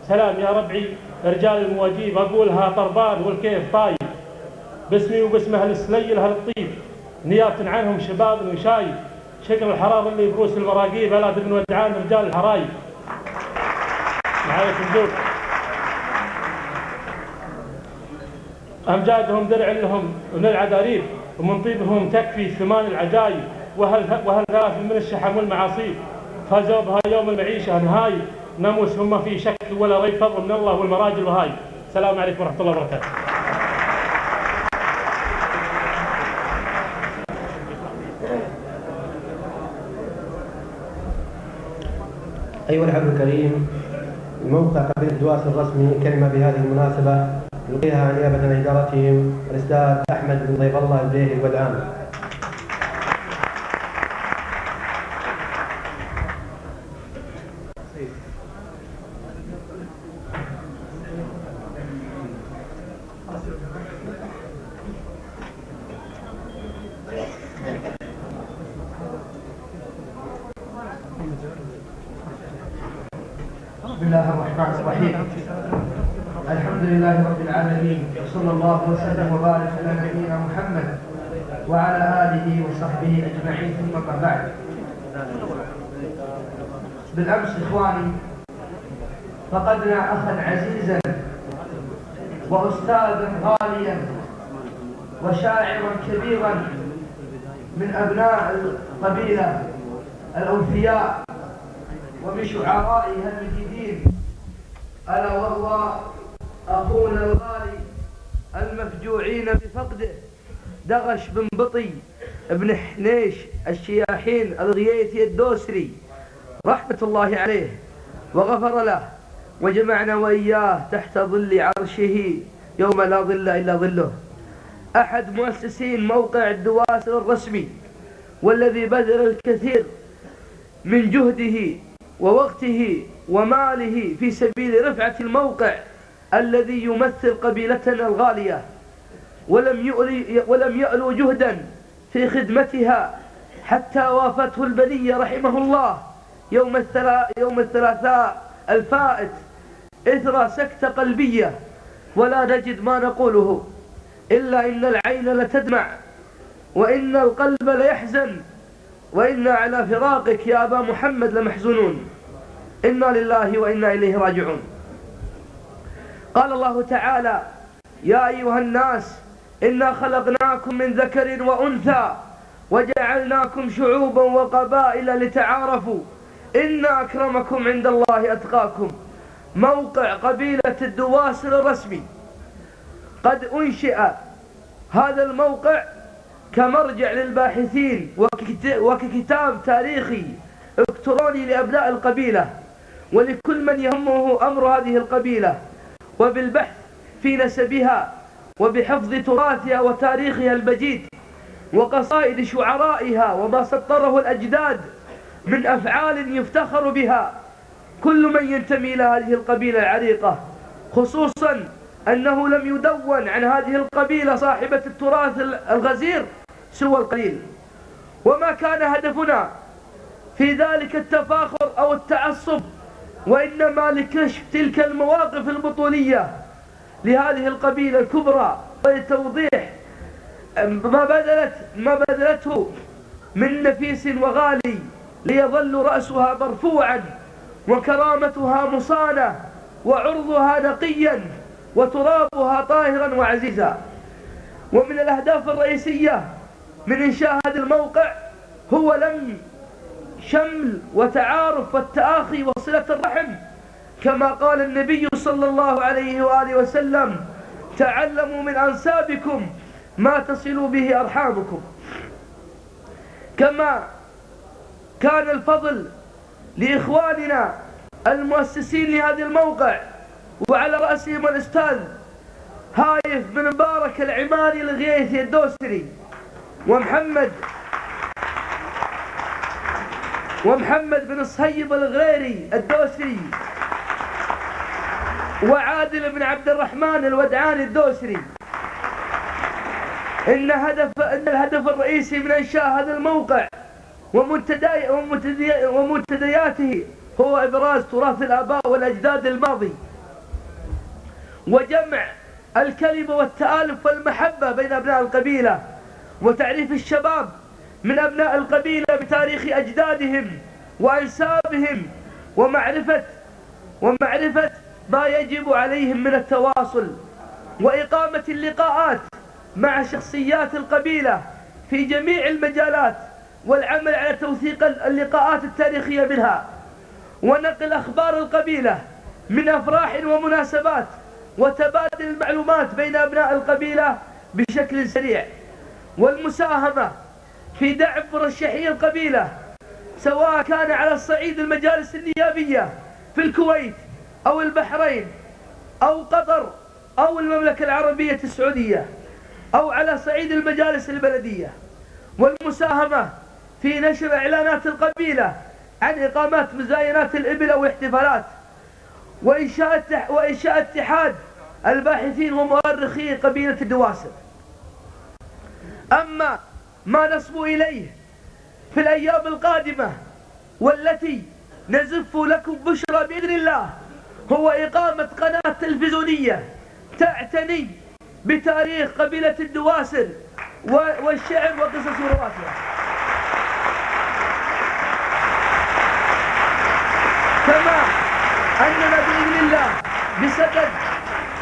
[SPEAKER 10] سلام يا ربعي رجال المواجيب، أقولها طربان والكيف طايب، باسمي وباسم أهل السليل أهل الطيب، نيابة عنهم شباب وشايب، شكل الحرار اللي يبروس المراقيب، ألا بن ودعان رجال الحرايب. معايا صندوق أمجادهم درع لهم من العذاريب، ومن طيبهم تكفي ثمان العجايب، وهل ثلاث من الشحم والمعاصي فازوا بها يوم المعيشة نهاي نموس هم في شك ولا ريب فضل من الله والمراجل وهاي. السلام عليكم ورحمة الله وبركاته.
[SPEAKER 7] أيها الحفل الكريم، موقع قبيلة دواس الرسمي كلمة بهذه المناسبة يلقيها نيابة عن إدارتهم الأستاذ أحمد بن ضيف الله البيهي الودعان.
[SPEAKER 6] بسم الله الرحمن الرحيم. الحمد لله رب العالمين، وصلى الله وسلم وبارك على نبينا محمد وعلى آله وصحبه أجمعين، ثم ما بعد. بالأمس إخواني فقدنا أخا عزيزا وأستاذا غاليا وشاعرا كبيرا من أبناء القبيلة الأوفياء ومن شعرائها المجيدين، ألا وهو أخونا الغالي المفجوعين بفقده دغش بن بطي ابن حنيش الشياحين الغييثي الدوسري رحمة الله عليه وغفر له، وجمعنا وإياه تحت ظل عرشه يوم لا ظل إلا ظله. أحد مؤسسين موقع الدواسر الرسمي، والذي بذل الكثير من جهده ووقته وماله في سبيل رفعة الموقع الذي يمثل قبيلتنا الغالية، ولم يألو جهدا في خدمتها حتى وافته البلية رحمه الله يوم الثلاثاء الفائت إثر سكتة قلبية، ولا نجد ما نقوله إلا إن العين لتدمع وإن القلب ليحزن وإنا على فراقك يا أبا محمد لمحزونون، إنا لله وإنا إليه راجعون. قال الله تعالى: يا أيها الناس إنا خلقناكم من ذكر وأنثى وجعلناكم شعوبا وقبائل لتعارفوا إن أكرمكم عند الله أتقاكم. موقع قبيلة الدواسر الرسمي قد أنشئ هذا الموقع كمرجع للباحثين وككتاب تاريخي إلكتروني لأبناء القبيلة ولكل من يهمه أمر هذه القبيلة، وبالبحث في نسبها وبحفظ تراثها وتاريخها المجيد وقصائد شعرائها وما سطره الأجداد من أفعال يفتخر بها كل من ينتمي إلى هذه القبيلة العريقة، خصوصا أنه لم يدون عن هذه القبيلة صاحبة التراث الغزير سوى القليل. وما كان هدفنا في ذلك التفاخر أو التعصب، وإنما لكشف تلك المواقف البطولية لهذه القبيلة الكبرى ولتوضيح ما بذلته من نفيس وغالي ليظل رأسها مرفوعا وكرامتها مصانة وعرضها نقيا وترابها طاهرا وعزيزا. ومن الأهداف الرئيسية من إنشاء هذا الموقع هو لم شمل وتعارف والتآخي وصلة الرحم، كما قال النبي صلى الله عليه وآله وسلم: تعلموا من أنسابكم ما تصلوا به أرحامكم. كما كان الفضل لإخواننا المؤسسين لهذا الموقع، وعلى رأسهم الأستاذ هايف بن مبارك العماني الغيثي الدوسري، ومحمد بن الصهيب الغريري الدوسري، وعادل بن عبد الرحمن الودعاني الدوسري. إن الهدف الرئيسي من إنشاء هذا الموقع ومنتدياته هو إبراز تراث الآباء والأجداد الماضي، وجمع الكلمة والتآلف والمحبة بين أبناء القبيلة، وتعريف الشباب من أبناء القبيلة بتاريخ أجدادهم وأنسابهم، ومعرفة ما يجب عليهم من التواصل، وإقامة اللقاءات مع شخصيات القبيلة في جميع المجالات
[SPEAKER 11] والعمل على توثيق اللقاءات التاريخية منها، ونقل أخبار القبيلة من أفراح ومناسبات، وتبادل المعلومات بين أبناء القبيلة بشكل سريع، والمساهمة في دعم مرشحي القبيلة سواء كان على الصعيد المجالس النيابية في الكويت أو البحرين أو قطر أو المملكة العربية السعودية، أو على صعيد المجالس البلدية، والمساهمة في نشر إعلانات القبيلة عن إقامات مزاينات الإبل أو احتفالات، وإنشاء اتحاد الباحثين ومؤرخي قبيلة الدواسر. أما ما نصبو إليه في الأيام القادمة والتي نزف لكم بشرى بإذن الله هو إقامة قناة تلفزيونية تعتني بتاريخ قبيلة الدواسر والشعر وقصص ورواثها، كما أننا بإذن الله بصدد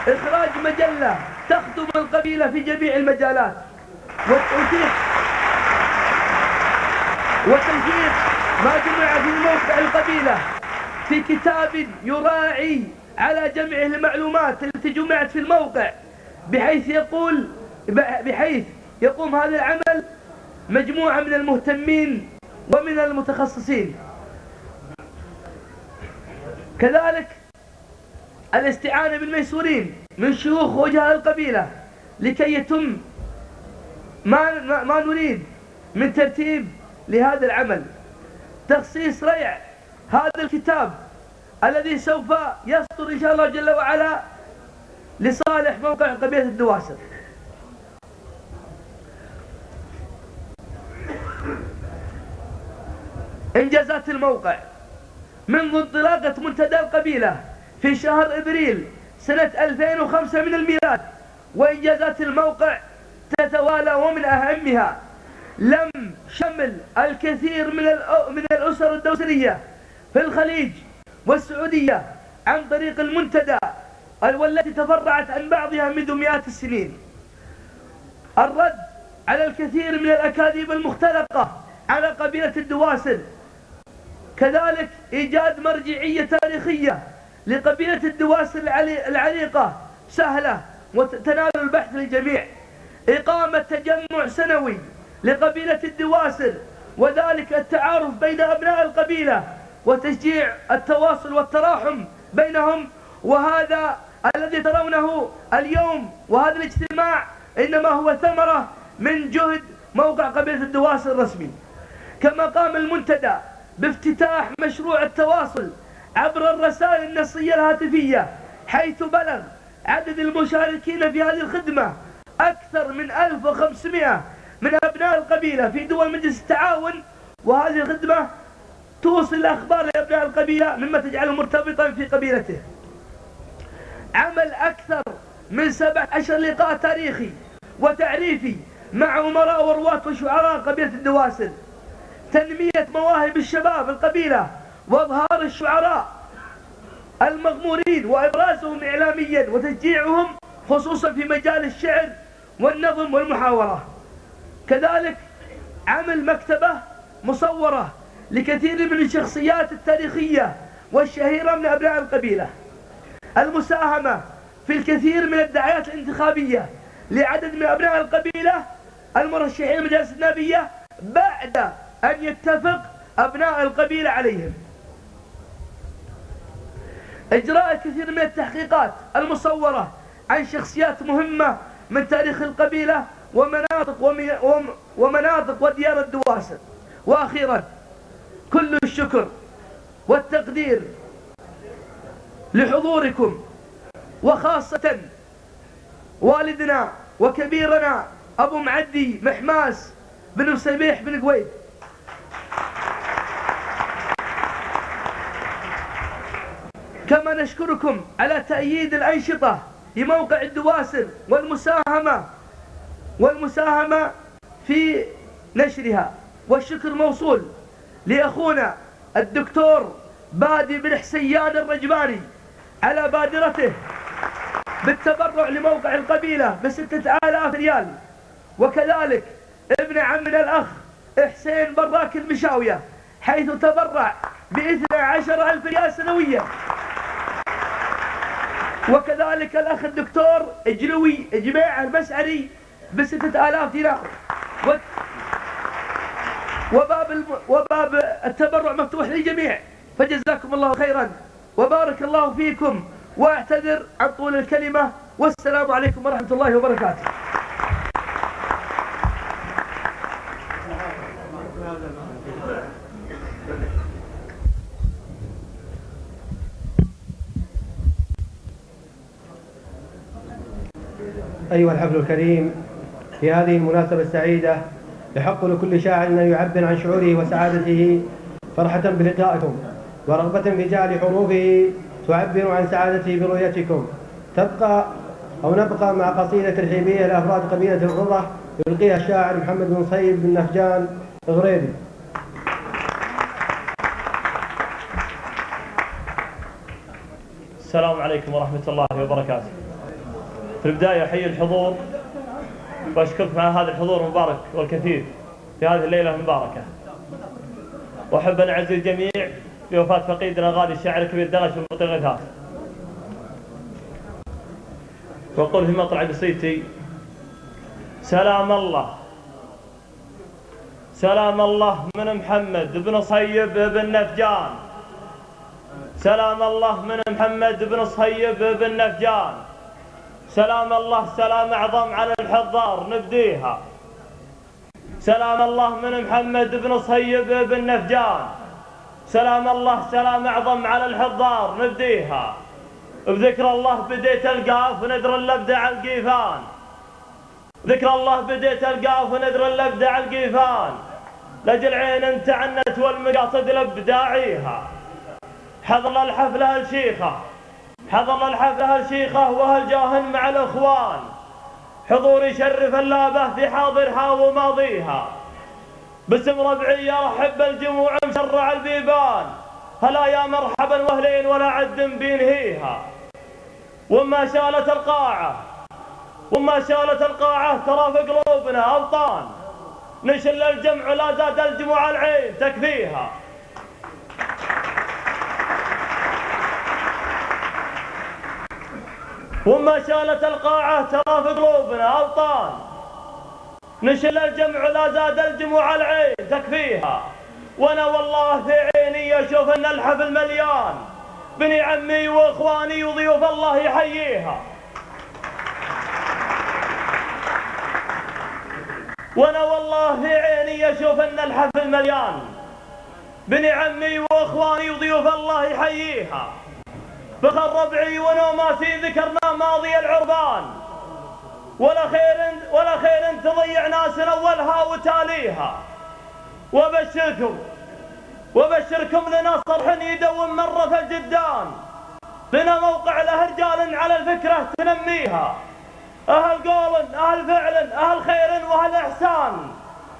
[SPEAKER 11] إخراج مجلة تخدم القبيلة في جميع المجالات، وتلفيق ما جمع في موقع القبيلة في كتاب يراعي على جمع المعلومات التي جمعت في الموقع، بحيث يقوم هذا العمل مجموعة من المهتمين ومن المتخصصين. كذلك الاستعانة بالميسورين من شيوخ وجهاء القبيلة لكي يتم ما نريد من ترتيب لهذا العمل. تخصيص ريع هذا الكتاب الذي سوف يصدر إن شاء الله جل وعلا لصالح موقع قبيلة الدواسر. إنجازات الموقع منذ انطلاقة منتدى القبيلة في شهر إبريل سنة 2005 من الميلاد، وإنجازات الموقع تتوالى، ومن أهمها لم شمل الكثير من الأسر الدوسرية في الخليج والسعودية عن طريق المنتدى والتي تفرعت عن بعضها منذ مئات السنين، الرد على الكثير من الأكاذيب المختلقة على قبيلة الدواسر، كذلك إيجاد مرجعية تاريخية لقبيلة الدواسر العريقة سهلة وتنال البحث للجميع، إقامة تجمع سنوي لقبيلة الدواسر، وذلك التعارف بين أبناء القبيلة وتشجيع التواصل والتراحم بينهم، وهذا الذي ترونه اليوم وهذا الاجتماع إنما هو ثمرة من جهد موقع قبيلة الدواسر الرسمي. كما قام المنتدى بافتتاح مشروع التواصل عبر الرسائل النصية الهاتفية، حيث بلغ عدد المشاركين في هذه الخدمة أكثر من 1500 من أبناء القبيلة في دول مجلس التعاون، وهذه الخدمة توصل الأخبار لأبناء القبيلة مما تجعله مرتبطا في قبيلته. عمل أكثر من 17 لقاء تاريخي وتعريفي مع أمراء ورواة وشعراء قبيلة الدواسر، تنمية مواهب الشباب القبيلة وإظهار الشعراء المغمورين وإبرازهم إعلاميا وتشجيعهم خصوصا في مجال الشعر والنظم والمحاورة. كذلك عمل مكتبة مصورة لكثير من الشخصيات التاريخية والشهيرة من أبناء القبيلة، المساهمة في الكثير من الدعايات الانتخابية لعدد من أبناء القبيلة المرشحين للمجالس النيابية بعد أن يتفق أبناء القبيلة عليهم، إجراء الكثير من التحقيقات المصورة عن شخصيات مهمة من تاريخ القبيلة ومناطق وديار الدواسر. وأخيرا كل الشكر والتقدير لحضوركم، وخاصة والدنا وكبيرنا أبو معدي محماس بن سميح بن قويد، كما نشكركم على تأييد الأنشطة لموقع الدواسر والمساهمة في نشرها. والشكر موصول لأخونا الدكتور بادي بن حسيان الرجباني على بادرته بالتبرع لموقع القبيلة ب6,000 ريال، وكذلك ابن عمنا الأخ حسين براك المشاوية، حيث تبرع ب12,000 ريال سنويا. وكذلك الأخ الدكتور جلوي جميع المسعري ب6,000 دينار. وباب التبرع مفتوح للجميع، فجزاكم الله خيرا وبارك الله فيكم، واعتذر عن طول الكلمة، والسلام عليكم ورحمة الله وبركاته.
[SPEAKER 3] أيها الحفل الكريم، في هذه المناسبة السعيدة يحق لكل شاعر أن يعبر عن شعوره وسعادته فرحة بلقائكم، ورغبة في جعل حروفه تعبر عن سعادته برؤيتكم. نبقى مع قصيدة ترحيبية لأفراد قبيلة الغرة يلقيها الشاعر محمد بن صيد بن نفجان غريبي.
[SPEAKER 12] السلام عليكم ورحمة الله وبركاته. في البداية أحيي الحضور وأشكركم على هذا الحضور المبارك والكثير في هذه الليلة المباركة. وأحب أن أعزي الجميع بوفاة فقيدنا غالي الشاعر الكبير درش المطيع غثاث. وأقول في مطلع قصيدتي: سلام الله سلام الله من محمد بن صهيب بن نفجان، سلام الله من محمد بن صهيب بن نفجان، سلام الله سلام أعظم على الحضار نبديها، سلام الله من محمد بن صهيب بن نفجان، سلام الله سلام أعظم على الحضار نبديها، بذكر الله بديت القاف وندر الأبدع القيفان، ذكر الله بديت القاف وندر الأبدع القيفان، لجل عين تعنت والمقاصد الابداعيها، حضر الحفلة الشيخة حضر الحفلة الشيخة وهالجاهن مع الإخوان، حضور يشرف اللابة في حاضرها وماضيها، باسم ربعي أرحب الجموع مشرع البيبان، هلا يا مرحبا واهلين ولا عد بينهيها. وما شالت القاعة ترى في قلوبنا أوطان، نشل الجمع لا زاد الجموع العين تكفيها. وما شالت القاعة ترى في قلوبنا أوطان، نشل الجمع لا زاد الجموع العين تكفيها. وانا والله في عيني اشوف ان الحفل مليان، بني عمي واخواني وضيوف الله يحييها. وانا والله في عيني اشوف ان الحفل مليان، بني عمي واخواني وضيوف الله يحييها. فخر ربعي ونوماسي ذكرنا ماضي العربان، ولا خير تضيع ناس اولها وتاليها. وبشركم لنا صرح يدوم مرة في الجدان، لنا موقع له رجال على الفكرة تنميها، أهل قول أهل فعل أهل خير وأهل إحسان،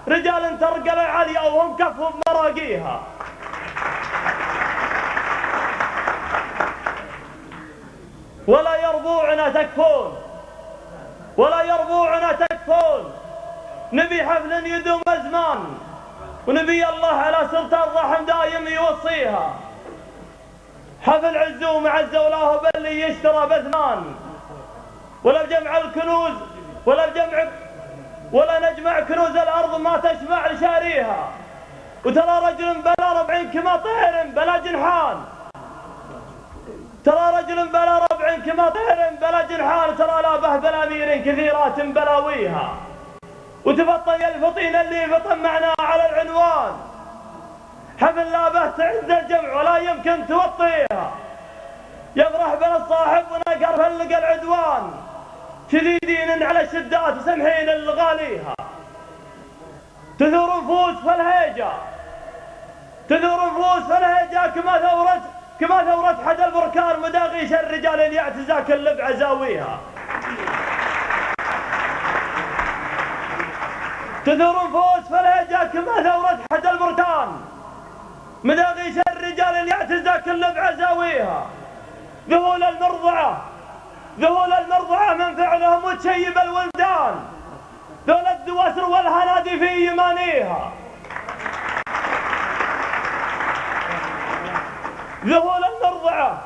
[SPEAKER 12] رجال ترقى العالية وهم كفهم مراقيها. ولا يربوعنا تكفون، نبي حفل يدوم أزمان، ونبي الله على سلطان الرحم دايم يوصيها. حفل عزو مع الزولاه باللي يشترى بثمان، ولا بجمع الكنوز ولا نجمع كنوز الأرض ما تشبع لشاريها. وترى رجل بلا 40 كما طير بلا جنحان، ترى رجل بلا 40 كما طير بلا جنحان، ترى لابه بلا مير كثيرات بلاويها. وتفطن الفطين اللي فطن معنا على العنوان، حفل لابه تعز الجمع ولا يمكن توطيها. يفرح بنا الصاحب ونقر فلق العدوان، شديدين على الشدات وسمحين الغاليها. تثور نفوس فالهيجة كما ثورت حد البركان، مداغيش الرجال اللي يعتزى كل بعزاويها. تثور نفوس فالهيجة كما ثورت حد البركان، مداغيش الرجال اللي يعتزى كل بعزاويها. ذهول المرضعة من فعلهم وتشيب الولدان، ذول الدواسر والهنادي في يمانيها. ذهول المرضعة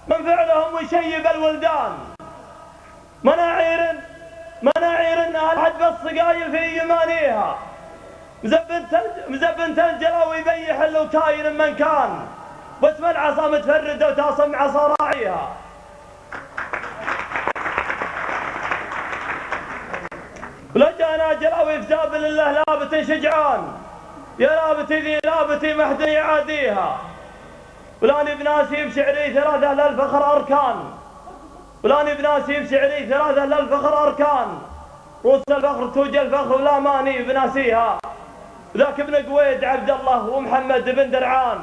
[SPEAKER 12] من فعلهم ويشيب الولدان، مناعير انها الحد بالصقايل في يمانيها، مزبن تنجلة ويبيح لو كاين من كان، واسم العصا متفردة وتصم عصا راعيها. ولجانا جلاوي في سابل الله لابت شجعان، يا لابتي ذي لابتي محدن يعاديها. ولاني بناسي بشعري ثلاثة للفخر أركان، ولاني بناسي بشعري ثلاثة للفخر أركان، روس الفخر توجه الفخر ولا ماني بناسيها. ذاك ابن قويد عبد الله ومحمد بن درعان،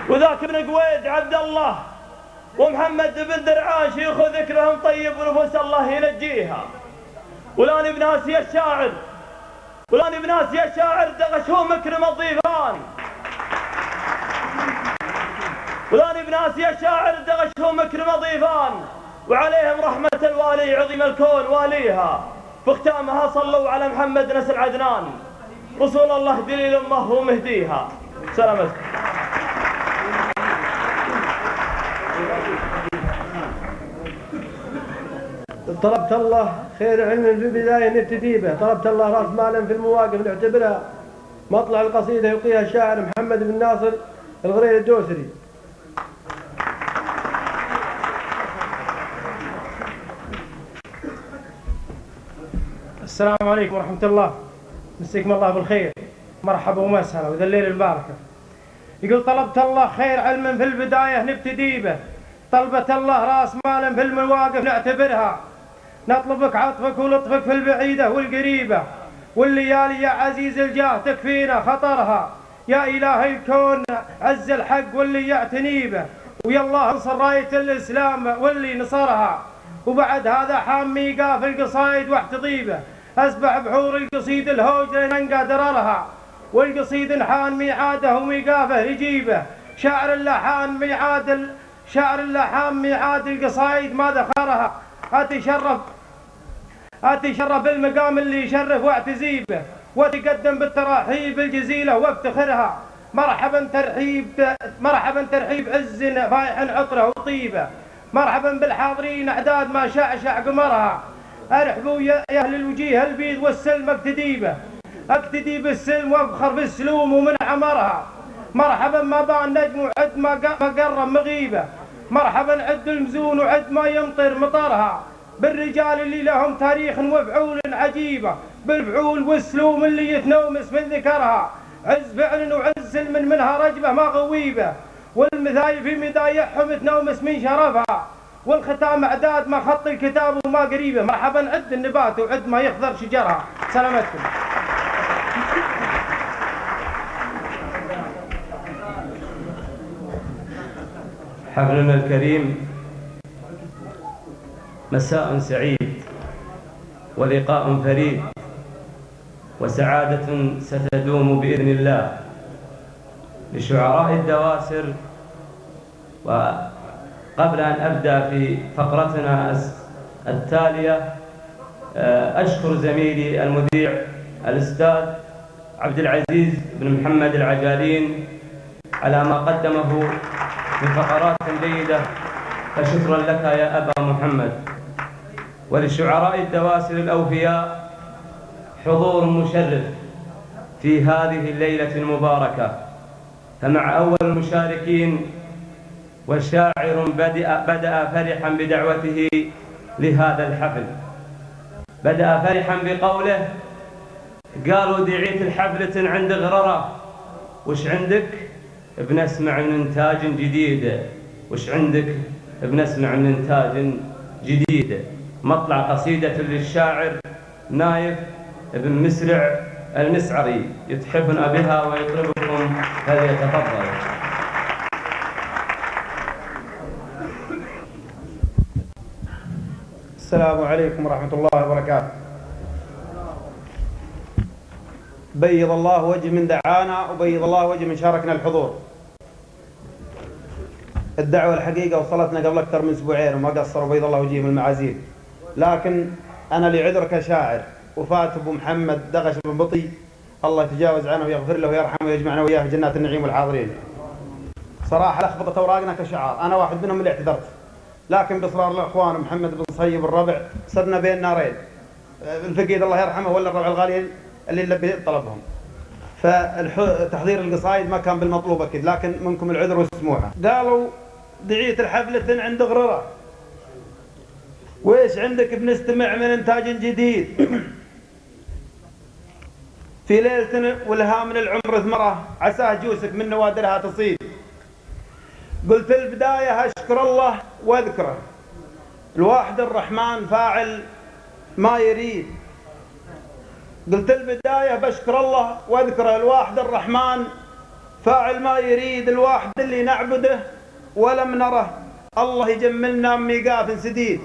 [SPEAKER 12] وذاك ابن قويد عبد الله ومحمد بن درعان شيوخ ذكرهم طيب ونفوس الله ينجيها. ولاني بناسي الشاعر دغشوا مكرم الضيفان، ولاني بناسي الشاعر دغشوا مكرم الضيفان، وعليهم رحمة الوالي عظيم الكون واليها. فاختامها صلوا على محمد نسل عدنان، رسول الله دليل امه ومهديها. سلامتكم.
[SPEAKER 3] طلبت الله خير علم في البداية نبتدي به، طلبت الله راس مالا في المواقف نعتبرها مطلع القصيدة يلقيها الشاعر محمد بن ناصر الغرير الدوسري. السلام عليكم ورحمة الله، مسيكم الله بالخير، مرحبا ومسهلا وذا الليل المباركة. يقول طلبت الله خير علم في البداية نبتدي به، طلبت الله راس مالا في المواقف نعتبرها، نطلبك عطفك ولطفك في البعيدة والقريبة، والليالي يا عزيز الجاه تكفينا خطرها، يا إله الكون عز الحق واللي يعتني به، ويا الله انصر راية الإسلام واللي نصرها. وبعد هذا حامي قاف القصايد واحتضيبه، أسبح بحور القصيد الهوج لننقى دررها، والقصيد انحان ميعاده وميقافه يجيبه، شاعر اللحام ميعاد القصايد ما ذكرها، أتشرف بالمقام اللي يشرف واعتزيبه، وتقدم بالتراحيب الجزيلة وافتخرها. مرحبا ترحيب عز فايح عطره وطيبه، مرحبا بالحاضرين أعداد ما شعشع قمرها، أرحبوا يا أهل الوجيه البيض والسلم اقتدي بالسلم وافخر بالسلوم ومن عمرها. مرحبا ما بان نجم وعد ما قرب مغيبه، مرحبا عد المزون وعد ما يمطر مطرها، بالرجال اللي لهم تاريخ وفعول عجيبه، بالفعول والسلوم اللي يتنومس من ذكرها، عز فعل وعز سلم منها رجبه ما غويبه، والمثايل في مدايحهم تنومس من شرفها، والختام اعداد ما خط الكتاب وما قريبه. مرحبا عد النبات وعد ما يخضر شجرها. سلامتكم.
[SPEAKER 13] حفلنا الكريم مساء سعيد ولقاء فريد وسعادة ستدوم بإذن الله لشعراء الدواسر. وقبل أن أبدأ في فقرتنا التالية أشكر زميلي المذيع الأستاذ عبد العزيز بن محمد العجالين على ما قدمه من فقرات جيدة، فشكرا لك يا أبا محمد. ولشعراء الدواسر الأوفياء حضور مشرف في هذه الليلة المباركة، فمع أول المشاركين وشاعر بدأ فرحا بدعوته لهذا الحفل، بدأ فرحا بقوله: قالوا دعيت الحفلة عند غررة، وش عندك؟ بنسمع من إنتاج جديد. وش عندك؟ بنسمع من إنتاج جديد. مطلع قصيدة للشاعر نايف بن مسرع المسعري يتحفنا بها ويطربكم، فليتفضل.
[SPEAKER 14] السلام عليكم ورحمة الله وبركاته. بيض الله وجه من دعانا وبيض الله وجه من شاركنا الحضور. الدعوة الحقيقة وصلتنا قبل أكثر من أسبوعين وما قصروا، بيض الله وجههم المعازيم. لكن أنا لعذر كشاعر، وفاة أبو محمد دغش بن بطي الله يتجاوز عنه ويغفر له ويرحمه ويجمعنا وياه في جنات النعيم والحاضرين. صراحة لخبطت أوراقنا كشعار، أنا واحد منهم اللي اعتذرت، لكن بإصرار الأخوان محمد بن صهيب الربع صرنا بين نارين، الفقيد الله يرحمه ولا الربع الغالي اللي لبي طلبهم. فتحضير القصايد ما كان بالمطلوب أكيد، لكن منكم العذر والسموحة. قالوا دعيت الحفلة عند غررة، وإيش عندك بنستمع من إنتاج جديد في ليلة ولها من العمر ثمرة، عساه جوسك من نوادرها تصيد. قلت البداية أشكر الله واذكره، الواحد الرحمن فاعل ما يريد. قلت البداية بشكر الله واذكره، الواحد الرحمن فاعل ما يريد. الواحد اللي نعبده ولم نره، الله يجملنا من ميقاف سديد.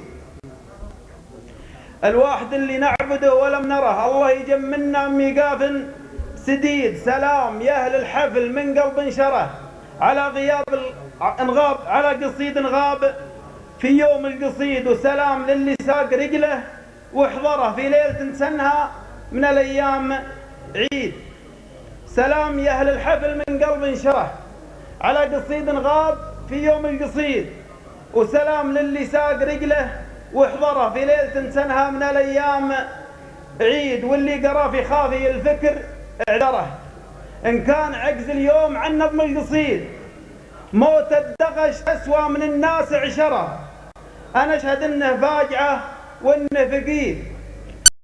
[SPEAKER 14] الواحد اللي نعبده ولم نره، الله يجملنا من ميقاف سديد. سلام يا أهل الحفل من قلب شره، على غياب انغاب، على قصيد انغاب في يوم القصيد. وسلام للي ساق رجله واحضره في ليلة سنها من الأيام عيد. سلام يا أهل الحفل من قلب شره، على قصيد غاب في يوم القصيد. وسلام للي ساق رجله واحضره في ليلة سنها من الأيام عيد. واللي قرا في خافي الفكر اعذره، إن كان عجز اليوم عن نظم القصيد. موت الدغش أسوأ من الناس عشرة، أنا أشهد إنه فاجعة وإنه فقيد.